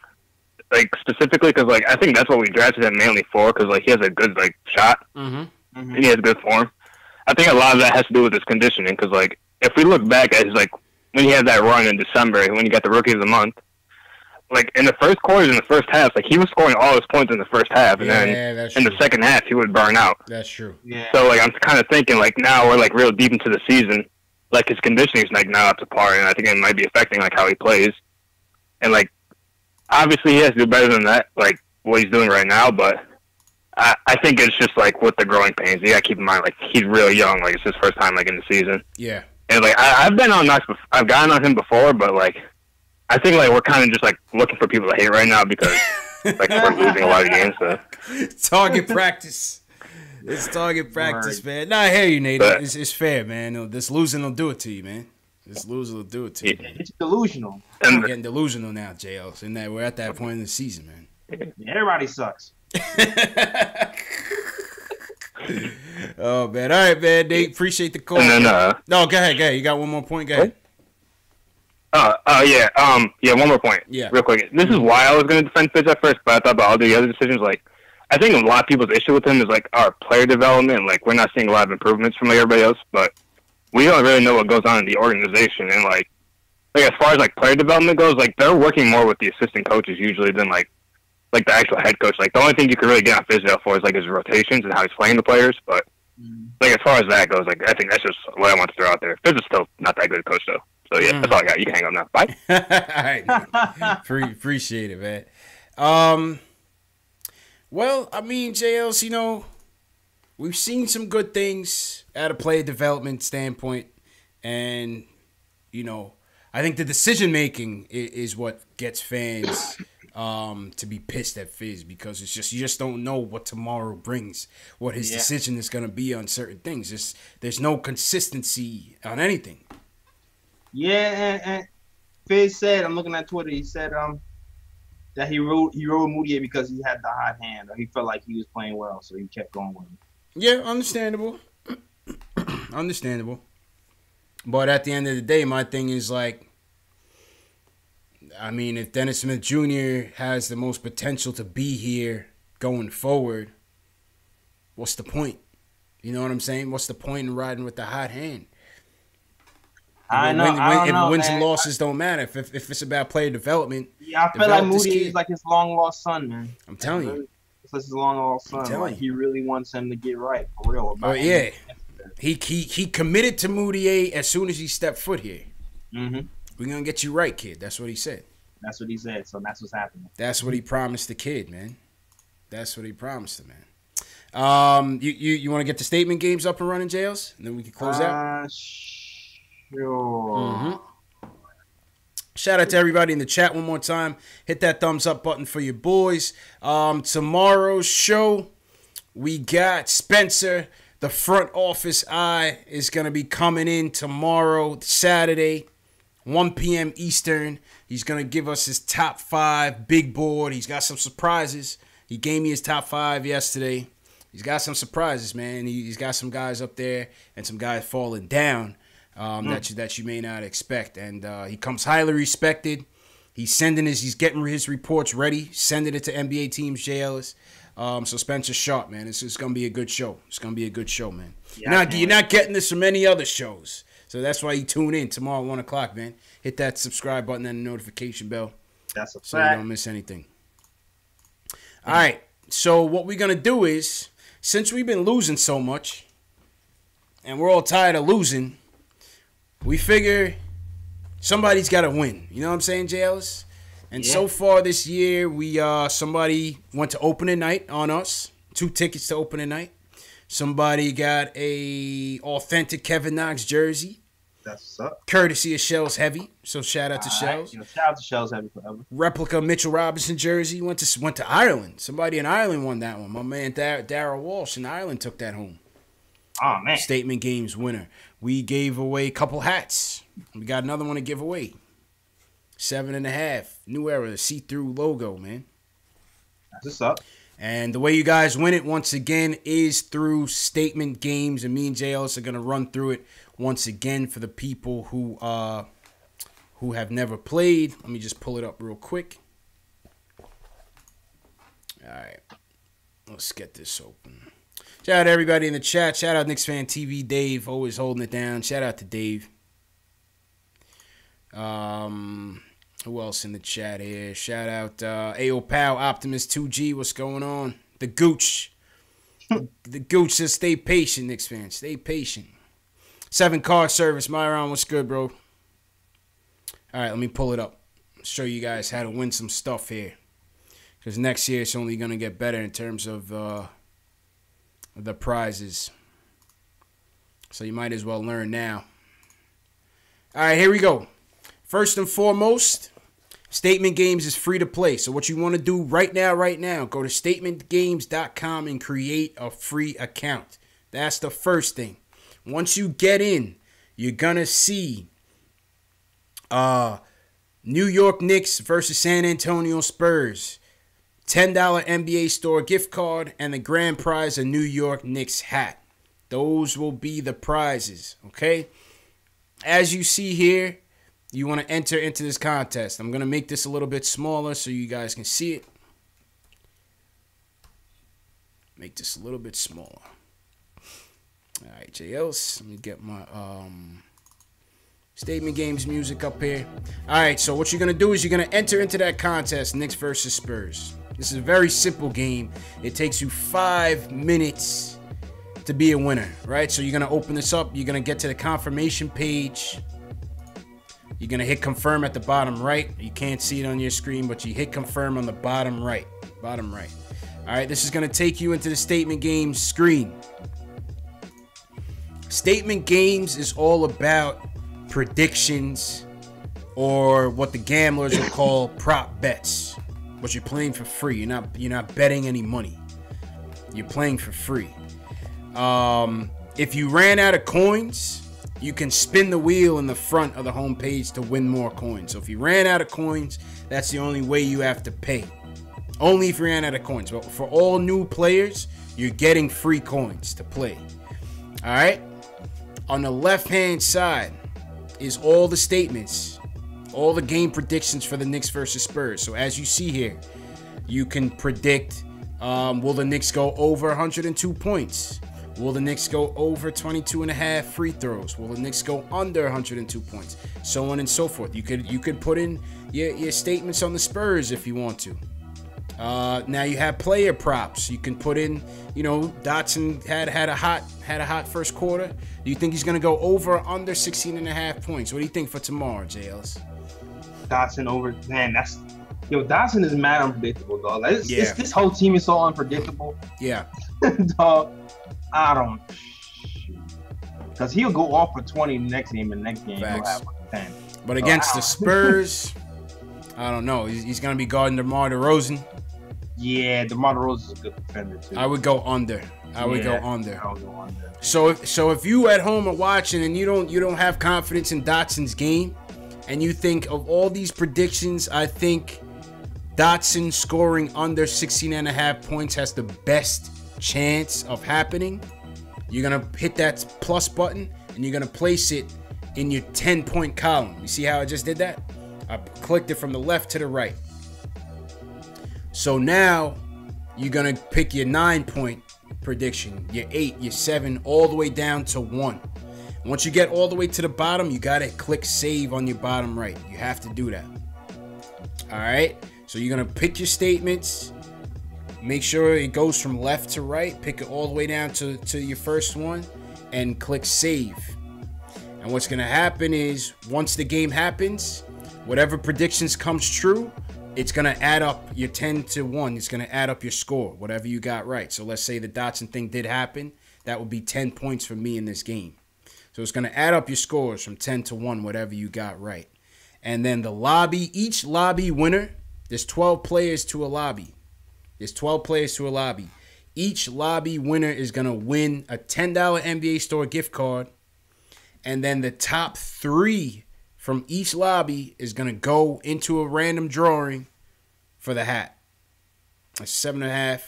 like specifically, because like I think that's what we drafted him mainly for, because like he has a good like shot and he has good form. I think a lot of that has to do with his conditioning, because like if we look back at his like when he had that run in December when he got the Rookie of the Month, like in the first quarters, in the first half, like he was scoring all his points in the first half, and then in the second half he would burn out. That's true. Yeah. So like I'm kind of thinking like now we're like real deep into the season, like his conditioning's like not up to par, and I think it might be affecting like how he plays. And like obviously he has to do better than that, like what he's doing right now, but I think it's just like with the growing pains. You gotta keep in mind like he's really young, like it's his first time like in the season. Yeah. And like I've been on Knox, I've gotten on him before, but like I think like we're kind of just like looking for people to hate right now because like we're losing a lot of games. So. Target practice. It's target practice, man. Nah, I hear you, Nate. It's fair, man. This losing will do it to you, man. This losing will do it to you. Man. It's delusional. I'm getting delusional now, JLs. And that we're at that point in the season, man. Everybody sucks. Oh man, all right, man. Nate, appreciate the call. And then, no, go ahead. You got one more point? Go ahead. Yeah, one more point. Yeah. Real quick. This is why I was going to defend Fitz at first, but I thought about all the other decisions. Like, I think a lot of people's issue with him is, like, our player development. Like, we're not seeing a lot of improvements from like, everybody else, but we don't really know what goes on in the organization. And, like as far as, like, player development goes, like, they're working more with the assistant coaches usually than, like the actual head coach. Like, the only thing you can really get on Fizdale for is, like, his rotations and how he's playing the players. But, like, as far as that goes, like, I think that's just what I want to throw out there. Fizz is still not that good a coach, though. So, yeah, that's all I got. You can hang up now. Bye. All right. Appreciate it, man. Well, I mean, JLs, you know, we've seen some good things at a player development standpoint. And, you know, I think the decision-making is what gets fans to be pissed at Fizz, because it's just you just don't know what tomorrow brings, what his decision is going to be on certain things. There's no consistency on anything. Yeah, and Fizz said, I'm looking at Twitter, he said that he rode Moutier because he had the hot hand, or he felt like he was playing well, so he kept going with him. Yeah, understandable. Understandable. But at the end of the day, my thing is like, I mean, if Dennis Smith Jr. has the most potential to be here going forward, what's the point? You know what I'm saying? What's the point in riding with the hot hand? I know. Wins and losses don't matter. If it's about player development. Yeah, I feel like Moody is like his long lost son, man. I'm telling you. It's his long lost son. Like he really wants him to get right for real. Oh yeah. He committed to Moutier as soon as he stepped foot here. We're gonna get you right, kid. That's what he said. That's what he said. So that's what's happening. That's what he promised the kid, man. That's what he promised him, man. You want to get the statement games up and running, Jails, and then we can close out. Sure. Shout out to everybody in the chat one more time. Hit that thumbs up button for your boys. Tomorrow's show, we got Spencer, the front office eye, is going to be coming in tomorrow, Saturday, 1 p.m. Eastern. He's going to give us his top 5 big board. He's got some surprises. He gave me his top 5 yesterday. He's got some man. He's got some guys up there and some guys falling down. That you may not expect, and he comes highly respected. He's getting his reports ready, sending it to NBA teams, JLs. So Spencer Sharp, man, it's gonna be a good show. It's gonna be a good show, man. Yeah, you're not getting this from any other shows, so that's why you tune in tomorrow at 1:00, man. Hit that subscribe button and the notification bell. That's a fact. So you don't miss anything. All right, so what we're gonna do is, since we've been losing so much, and we're all tired of losing, we figure somebody's got to win. You know what I'm saying, JLs? And so far this year, somebody went to opening night on us. 2 tickets to opening night. Somebody got a authentic Kevin Knox jersey. That's what's up. Courtesy of Shells Heavy. So shout out to Shells. Shout out to Shells Heavy forever. Replica Mitchell Robinson jersey. Went to Ireland. Somebody in Ireland won that one. My man Darryl Walsh in Ireland took that home. Oh, man. Statement Games winner. We gave away a couple hats. We got another one to give away. 7.5. New Era. See-through logo, man. That's what's up. And the way you guys win it, once again, is through Statement Games. And me and JLS are going to run through it once again for the people who have never played. Let me just pull it up real quick. All right. Let's get this open. Shout out to everybody in the chat. Shout out Knicks Fan TV, Dave, always holding it down. Shout out to Dave. Who else in the chat here? Shout out AO Pow, Optimus 2G. What's going on? The Gooch. The Gooch says stay patient, Knicks fans. Stay patient. 7 card service. Myron, what's good, bro? All right, let me pull it up. Show you guys how to win some stuff here. Because next year it's only going to get better in terms of the prizes. So you might as well learn now. All right, here we go. First and foremost, Statement Games is free to play. So what you want to do right now, go to statementgames.com and create a free account. That's the first thing. Once you get in, you're going to see New York Knicks versus San Antonio Spurs. $10 NBA store gift card and the grand prize a New York Knicks hat. Those will be the prizes, okay? As you see here, you want to enter into this contest. I'm going to make this a little bit smaller so you guys can see it. Make this a little bit smaller. All right, JLs, let me get my Statement Games music up here. All right, so what you're going to do is you're going to enter into that contest, Knicks versus Spurs. This is a very simple game. It takes you 5 minutes to be a winner, right? So you're going to open this up. You're going to get to the confirmation page. You're going to hit confirm at the bottom right. You can't see it on your screen, but you hit confirm on the bottom right. Bottom right. All right, this is going to take you into the Statement Games screen. Statement Games is all about predictions, or what the gamblers will call prop bets. But you're playing for free. You're not betting any money. You're playing for free. If you ran out of coins, you can spin the wheel in the front of the home page to win more coins. So if you ran out of coins, that's the only way you have to pay. Only if you ran out of coins. But for all new players, you're getting free coins to play. All right? On the left-hand side is all the statements, all the game predictions for the Knicks versus Spurs. So as you see here, you can predict, will the Knicks go over 102 points? Will the Knicks go over 22.5 free throws? Will the Knicks go under 102 points? So on and so forth. You could put in your statements on the Spurs if you want to. Now you have player props. You can put in, Dotson had a hot first quarter. Do you think he's gonna go over or under 16.5 points? What do you think for tomorrow, JLs? Dotson over, man. Dotson is mad unpredictable, dog. This whole team is so unpredictable. Yeah, dog. I don't, because he'll go off for 20 next game, and next game Facts. he'll have like 10. But against the Spurs, I don't know. He's gonna be guarding DeMar DeRozan. Yeah, DeMar DeRozan is a good defender too. I would go under. I would go under. I'll go under. So if you at home are watching and you don't have confidence in Dotson's game, and you think of all these predictions, I think Dotson scoring under 16.5 points has the best chance of happening. You're gonna hit that plus button and you're gonna place it in your 10-point column. You see how I just did that? I clicked it from the left to the right. So now you're gonna pick your 9-point prediction, your 8, your 7, all the way down to 1. Once you get all the way to the bottom, you gotta click save on your bottom right. You have to do that. All right. So you're gonna pick your statements. Make sure it goes from left to right. Pick it all the way down to your first one and click save. And what's going to happen is once the game happens, whatever predictions comes true, it's going to add up your 10 to 1. It's going to add up your score, whatever you got right. So let's say the Dotson thing did happen. that would be 10 points for me in this game. So it's going to add up your scores from 10 to 1, whatever you got right. And then the lobby, each lobby winner, there's 12 players to a lobby. Each lobby winner is going to win a $10 NBA Store gift card. And then the top 3 from each lobby is going to go into a random drawing for the hat. A 7.5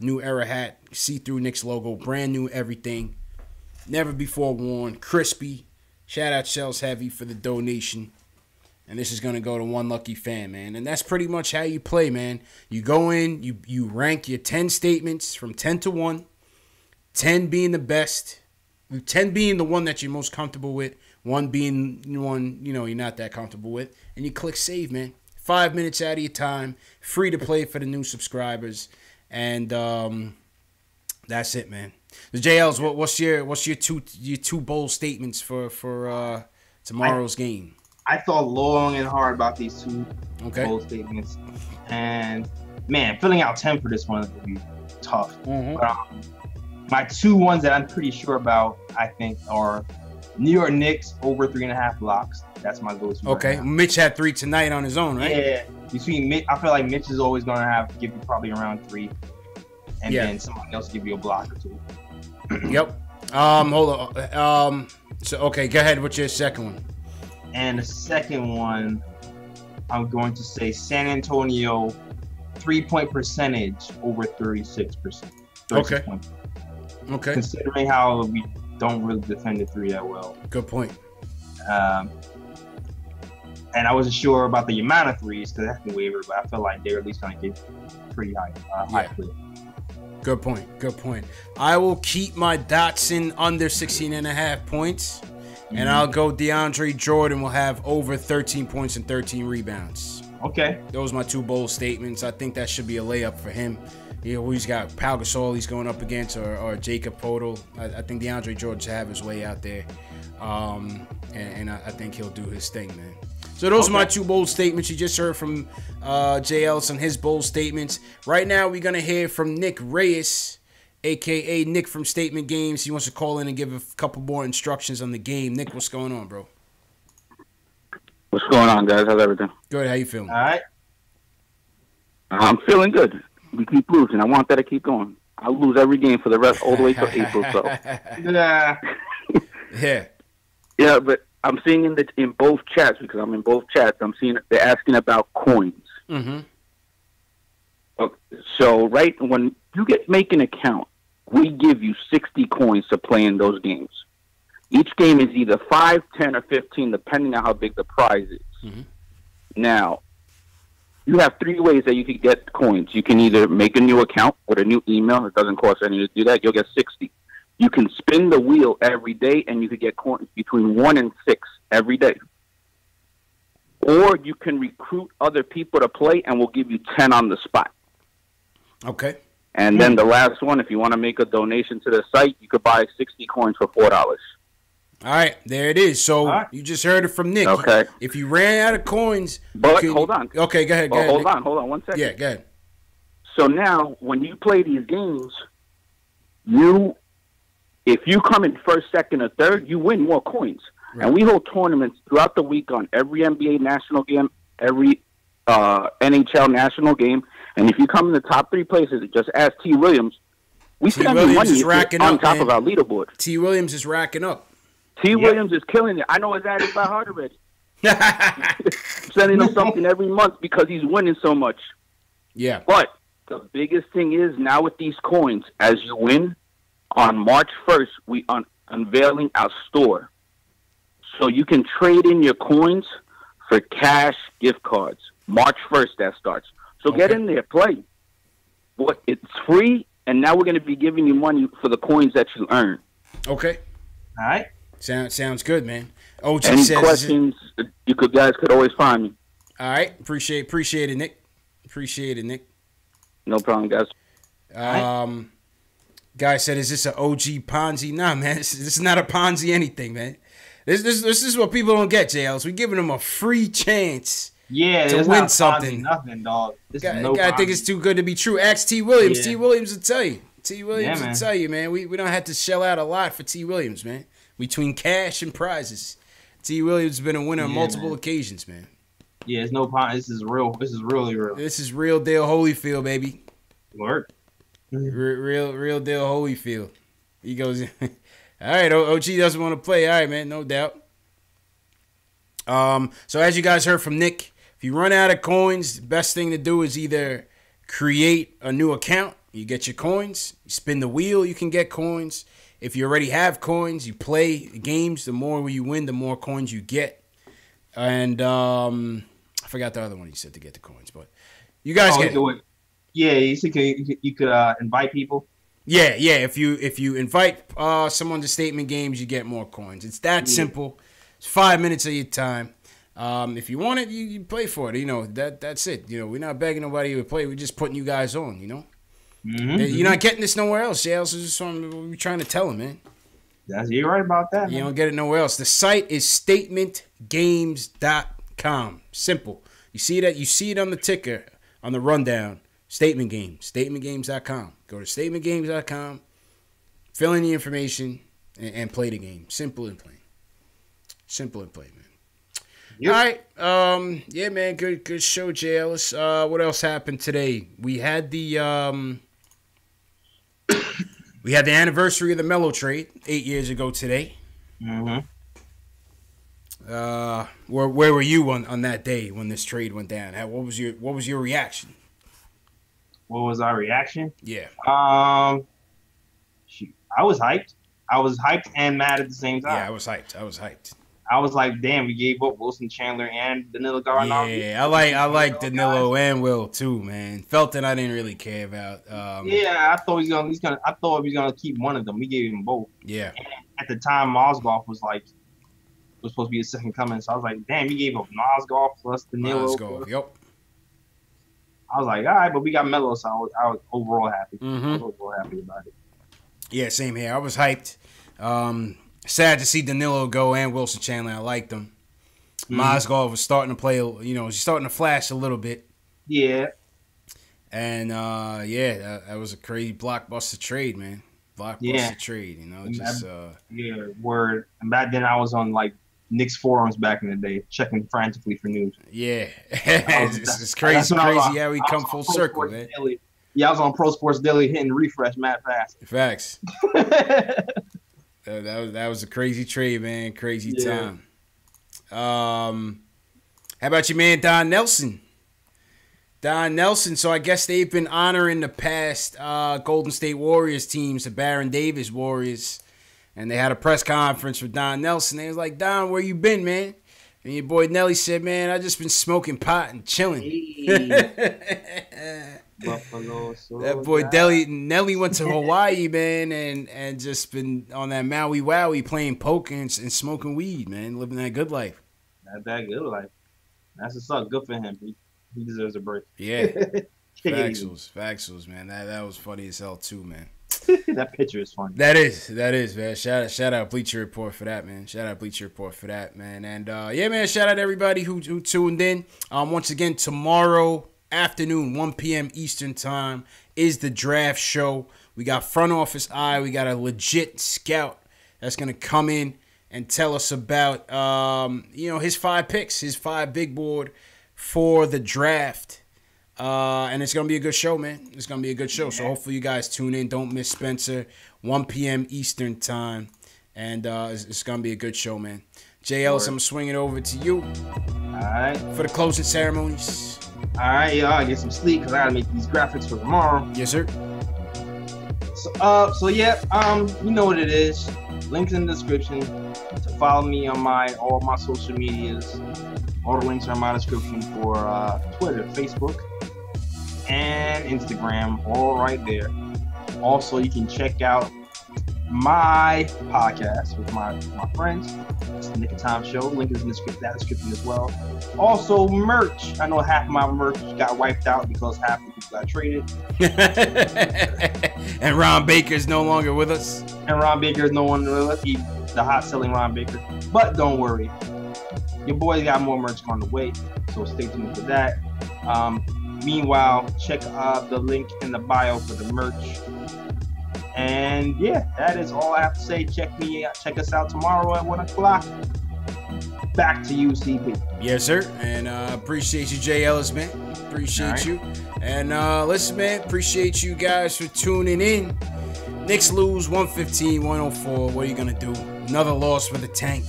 New Era hat, see-through Knicks logo, brand new everything. Never before worn, crispy. Shout out Shells Heavy for the donation. And this is going to go to one lucky fan, man. And that's pretty much how you play, man. You go in, you rank your 10 statements from 10 to 1. 10 being the best. 10 being the one that you're most comfortable with. 1 being one, you're not that comfortable with. And you click save, man. 5 minutes out of your time. Free to play for the new subscribers. And that's it, man. The JLs, what's your two bold statements for tomorrow's game? I thought long and hard about these two bold statements, and man, filling out 10 for this one is gonna be tough. Mm-hmm. But, my 2 ones that I'm pretty sure about, I think, are New York Knicks over 3.5 blocks. That's my go-to. Okay, right now. Mitch had 3 tonight on his own, right? Yeah, between Mitch, I feel like Mitch is always gonna give you probably around 3, and then somebody else give you a block or 2. Yep. Hold on. So okay, go ahead. What's your second one? And the second one, I'm going to say San Antonio 3-point percentage over 36%. Okay. Points. Okay. Considering how we don't really defend the 3 that well. Good point. And I wasn't sure about the amount of 3s because that's the waiver, but I feel like they're at least going to get pretty high clip. Good point. I will keep my Dotson under 16.5 points. And I'll go DeAndre Jordan will have over 13 points and 13 rebounds. Okay. Those are my 2 bold statements. I think that should be a layup for him. He's got Pau Gasol he's going up against or Jacob Poeltl. I think DeAndre Jordan should have his way out there. And I think he'll do his thing, man. So those are my 2 bold statements. You just heard from JL on his bold statements. Right now we're going to hear from Nick Reyes, a.k.a. Nick from Statement Games. He wants to call in and give a couple more instructions on the game. Nick, what's going on, bro? What's going on, guys? How's everything? Good. How you feeling? All right. I'm feeling good. We keep losing. I want that to keep going. I'll lose every game for the rest all the way till April. So. Yeah. Yeah, but I'm seeing in both chats, because I'm in both chats, I'm seeing they're asking about coins. Mm-hmm. Okay, so when you make an account, we give you 60 coins to play in those games. Each game is either 5, 10, or 15, depending on how big the prize is. Mm-hmm. Now, you have 3 ways that you can get coins. You can either make a new account with a new email. It doesn't cost anything to do that. You'll get 60. You can spin the wheel every day, and you could get coins between 1 and 6 every day. Or you can recruit other people to play, and we'll give you 10 on the spot. Okay. And then the last one, if you want to make a donation to the site, you could buy 60 coins for $4. All right, there it is. So you just heard it from Nick. Okay. If you ran out of coins, but hold on. Okay, go ahead. Hold on 1 second. Yeah, go ahead. So now, when you play these games, if you come in first, second, or third, you win more coins. Right. And we hold tournaments throughout the week on every NBA national game, every NHL national game. And if you come in the top 3 places, just ask T. Williams. We spend money on top of our leaderboard. T. Williams is racking up. T. Williams is killing it. I know his added by heart already. Sending him something every month because he's winning so much. Yeah. But the biggest thing is now with these coins, as you win, on March 1st, we are unveiling our store. So you can trade in your coins for cash gift cards. March 1st, that starts. So get in there, play. It's free, and now we're going to be giving you money for the coins that you earn. Okay. All right. Sounds good, man. OG Any says, questions, guys could always find me. All right. Appreciate it, Nick. No problem, guys. Guy said, is this an OG Ponzi? Nah, man. This is not a Ponzi anything, man. This is what people don't get, JLs. We're giving them a free chance to win something. Nothing, dog. I think it's too good to be true. Ask T. Williams. Yeah. T. Williams will tell you. T. Williams, Yeah, I man. tell you, man, we don't have to shell out a lot for T. Williams, man. Between cash and prizes, T. Williams has been a winner on multiple occasions, man. Yeah, it's no point. This is real. This is really real. This is real deal Holyfield, baby. Work. Real deal Holyfield. He goes, all right, OG doesn't want to play. All right, man, no doubt. So as you guys heard from Nick, if you run out of coins, the best thing to do is either create a new account. You get your coins. You spin the wheel, you can get coins. If you already have coins, you play games. The more you win, the more coins you get. And I forgot the other one he said to get the coins, but you guys get it. Yeah, you said you could invite people. Yeah. If you invite someone to statement games, you get more coins. It's that simple. It's 5 minutes of your time. If you want it, you play for it. You know that's it. You know, we're not begging nobody to play. We're just putting you guys on. You know, you're not getting this nowhere else. Yeah, this is just what we're trying to tell them, man. You're right about that. You don't get it nowhere else. The site is statementgames.com. Simple. You see that? You see it on the ticker, on the rundown. Statement Games. Statementgames.com. Go to statementgames.com, fill in the information, and play the game. Simple and plain. Simple and plain, man. Yep. All right. Yeah, man. Good show, Jay Ellis. What else happened today? We had the anniversary of the Melo trade 8 years ago today. Mm-hmm. Where were you on that day when this trade went down? What was your reaction? What was our reaction? Yeah. Shoot, I was hyped. I was hyped and mad at the same time. Yeah, I was hyped. I was like, damn, we gave up Wilson Chandler and Danilo Gallinari. Yeah, I like Danilo and Will too, man. Felton, I didn't really care about. Yeah, I thought he was gonna keep one of them. We gave him both. Yeah. And at the time, Mozgov was supposed to be a second coming. So I was like, damn, he gave up Mozgov plus Danilo. Yep. I was like, all right, but we got Melo, so I was overall happy. Mm-hmm. I was overall happy about it. Yeah, same here. I was hyped. Sad to see Danilo go and Wilson Chandler. I liked them. Mozgov was starting to play, he's starting to flash a little bit. Yeah. And, that was a crazy blockbuster trade, man. Trade, Yeah, word. And back then I was on, Knicks forums back in the day, checking frantically for news. Yeah. It's crazy how we come full circle, man. Daily. Yeah, I was on Pro Sports Daily hitting refresh mad fast. Facts. That was a crazy trade, man. Crazy time. How about your man Don Nelson? So I guess they've been honoring the past Golden State Warriors teams, the Baron Davis Warriors. And they had a press conference with Don Nelson. They was like, Don, where you been, man? And your boy Nelly said, man, I just been smoking pot and chilling. That boy Nelly went to Hawaii, man, and just been on that Maui Wowie playing poker and smoking weed, man, living that good life. That good life. That's what's up. Good for him. He deserves a break. Yeah. Factuals, man. That was funny as hell too, man. That picture is funny. That is, man. Shout out Bleacher Report for that, man. And man, shout out to everybody who tuned in. Once again, tomorrow afternoon, 1 p.m. Eastern time is the draft show. We got Front Office Eye. We got a legit scout that's gonna come in and tell us about his 5 picks, his 5 big board for the draft. And it's going to be a good show, man. It's going to be a good show. So hopefully you guys tune in. Don't miss Spencer. 1 p.m. Eastern time. And it's going to be a good show, man. Jay Ellis, I'm going to swing it over to you. All right. For the closing ceremonies. All right, y'all. I get some sleep because I got to make these graphics for tomorrow. Yes, sir. So you know what it is. Links in the description to follow me on all my social medias. All the links are in my description for Twitter, Facebook, and Instagram, all right there. Also, you can check out my podcast with my friends. It's the Nick of Time Show. Link is in that description as well. Also, merch. I know half of my merch got wiped out because half the people got traded. And Ron Baker is no longer with us. The hot selling Ron Baker. But don't worry. Your boys got more merch on the way, so stay tuned for that. Meanwhile, check the link in the bio for the merch. And yeah, that is all I have to say. Check us out tomorrow at 1:00. Back to you, CP. Yes, sir. And appreciate you, Jay Ellis, man. Appreciate you. And listen, man, appreciate you guys for tuning in. Knicks lose 115-104. What are you going to do? Another loss for the tank.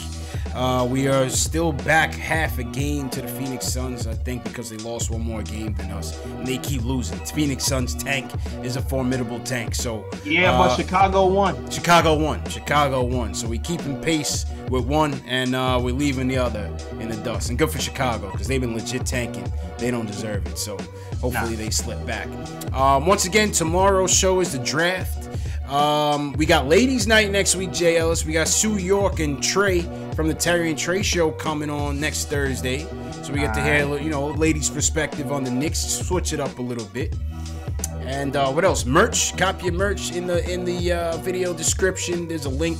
We are still back half a game to the Phoenix Suns, I think, because they lost one more game than us. And they keep losing. Phoenix Suns tank is a formidable tank. So yeah, but Chicago won. Chicago won. So we keeping pace with one, and we're leaving the other in the dust. And good for Chicago, because they've been legit tanking. They don't deserve it. So hopefully they slip back. Once again, tomorrow's show is the draft. We got Ladies Night next week, Jay Ellis. We got Sue York and Trey from the Terry and Trey show coming on next Thursday. So we get to hear, ladies' perspective on the Knicks, switch it up a little bit. And what else? Merch. Copy your merch in the video description. There's a link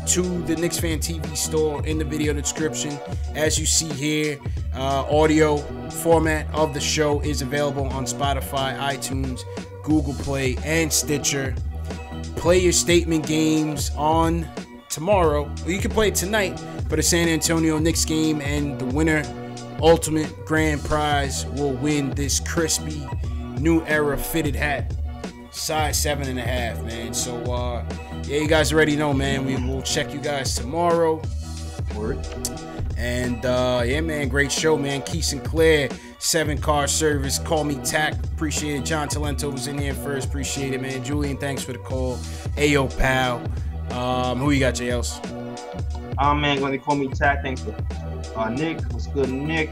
to the Knicks Fan TV store in the video description. As you see here, audio format of the show is available on Spotify, iTunes, Google Play, and Stitcher. Play your statement games on tomorrow. Well, you can play it tonight for the San Antonio Knicks game, and the winner, ultimate grand prize, will win this crispy new era fitted hat, size 7.5, man. So yeah, you guys already know, man. We will check you guys tomorrow. Word. And yeah, man, great show, man. Keith Sinclair, 7-car service. Call me Tack. Appreciate it. John Talento was in here first. Appreciate it, man. Julian, thanks for the call. Ayo, pal. Who you got, JLs? Man, when they call me Tack, thanks for Nick. What's good, Nick?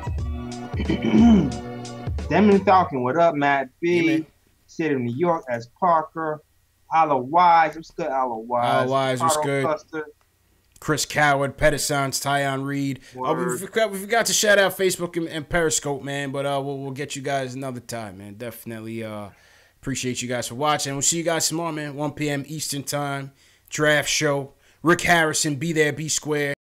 Demon Falcon, what up, Matt B? Yeah, City of New York as Parker. Ala Wise, what's good, Ala Wise? Ala Wise, what's good? Cluster. Chris Coward, Pedisons, Tyon Reed. We forgot to shout out Facebook and Periscope, man. But we'll get you guys another time, man. Definitely appreciate you guys for watching. We'll see you guys tomorrow, man. 1 p.m. Eastern Time. Draft show. Rick Harrison, be there, be square.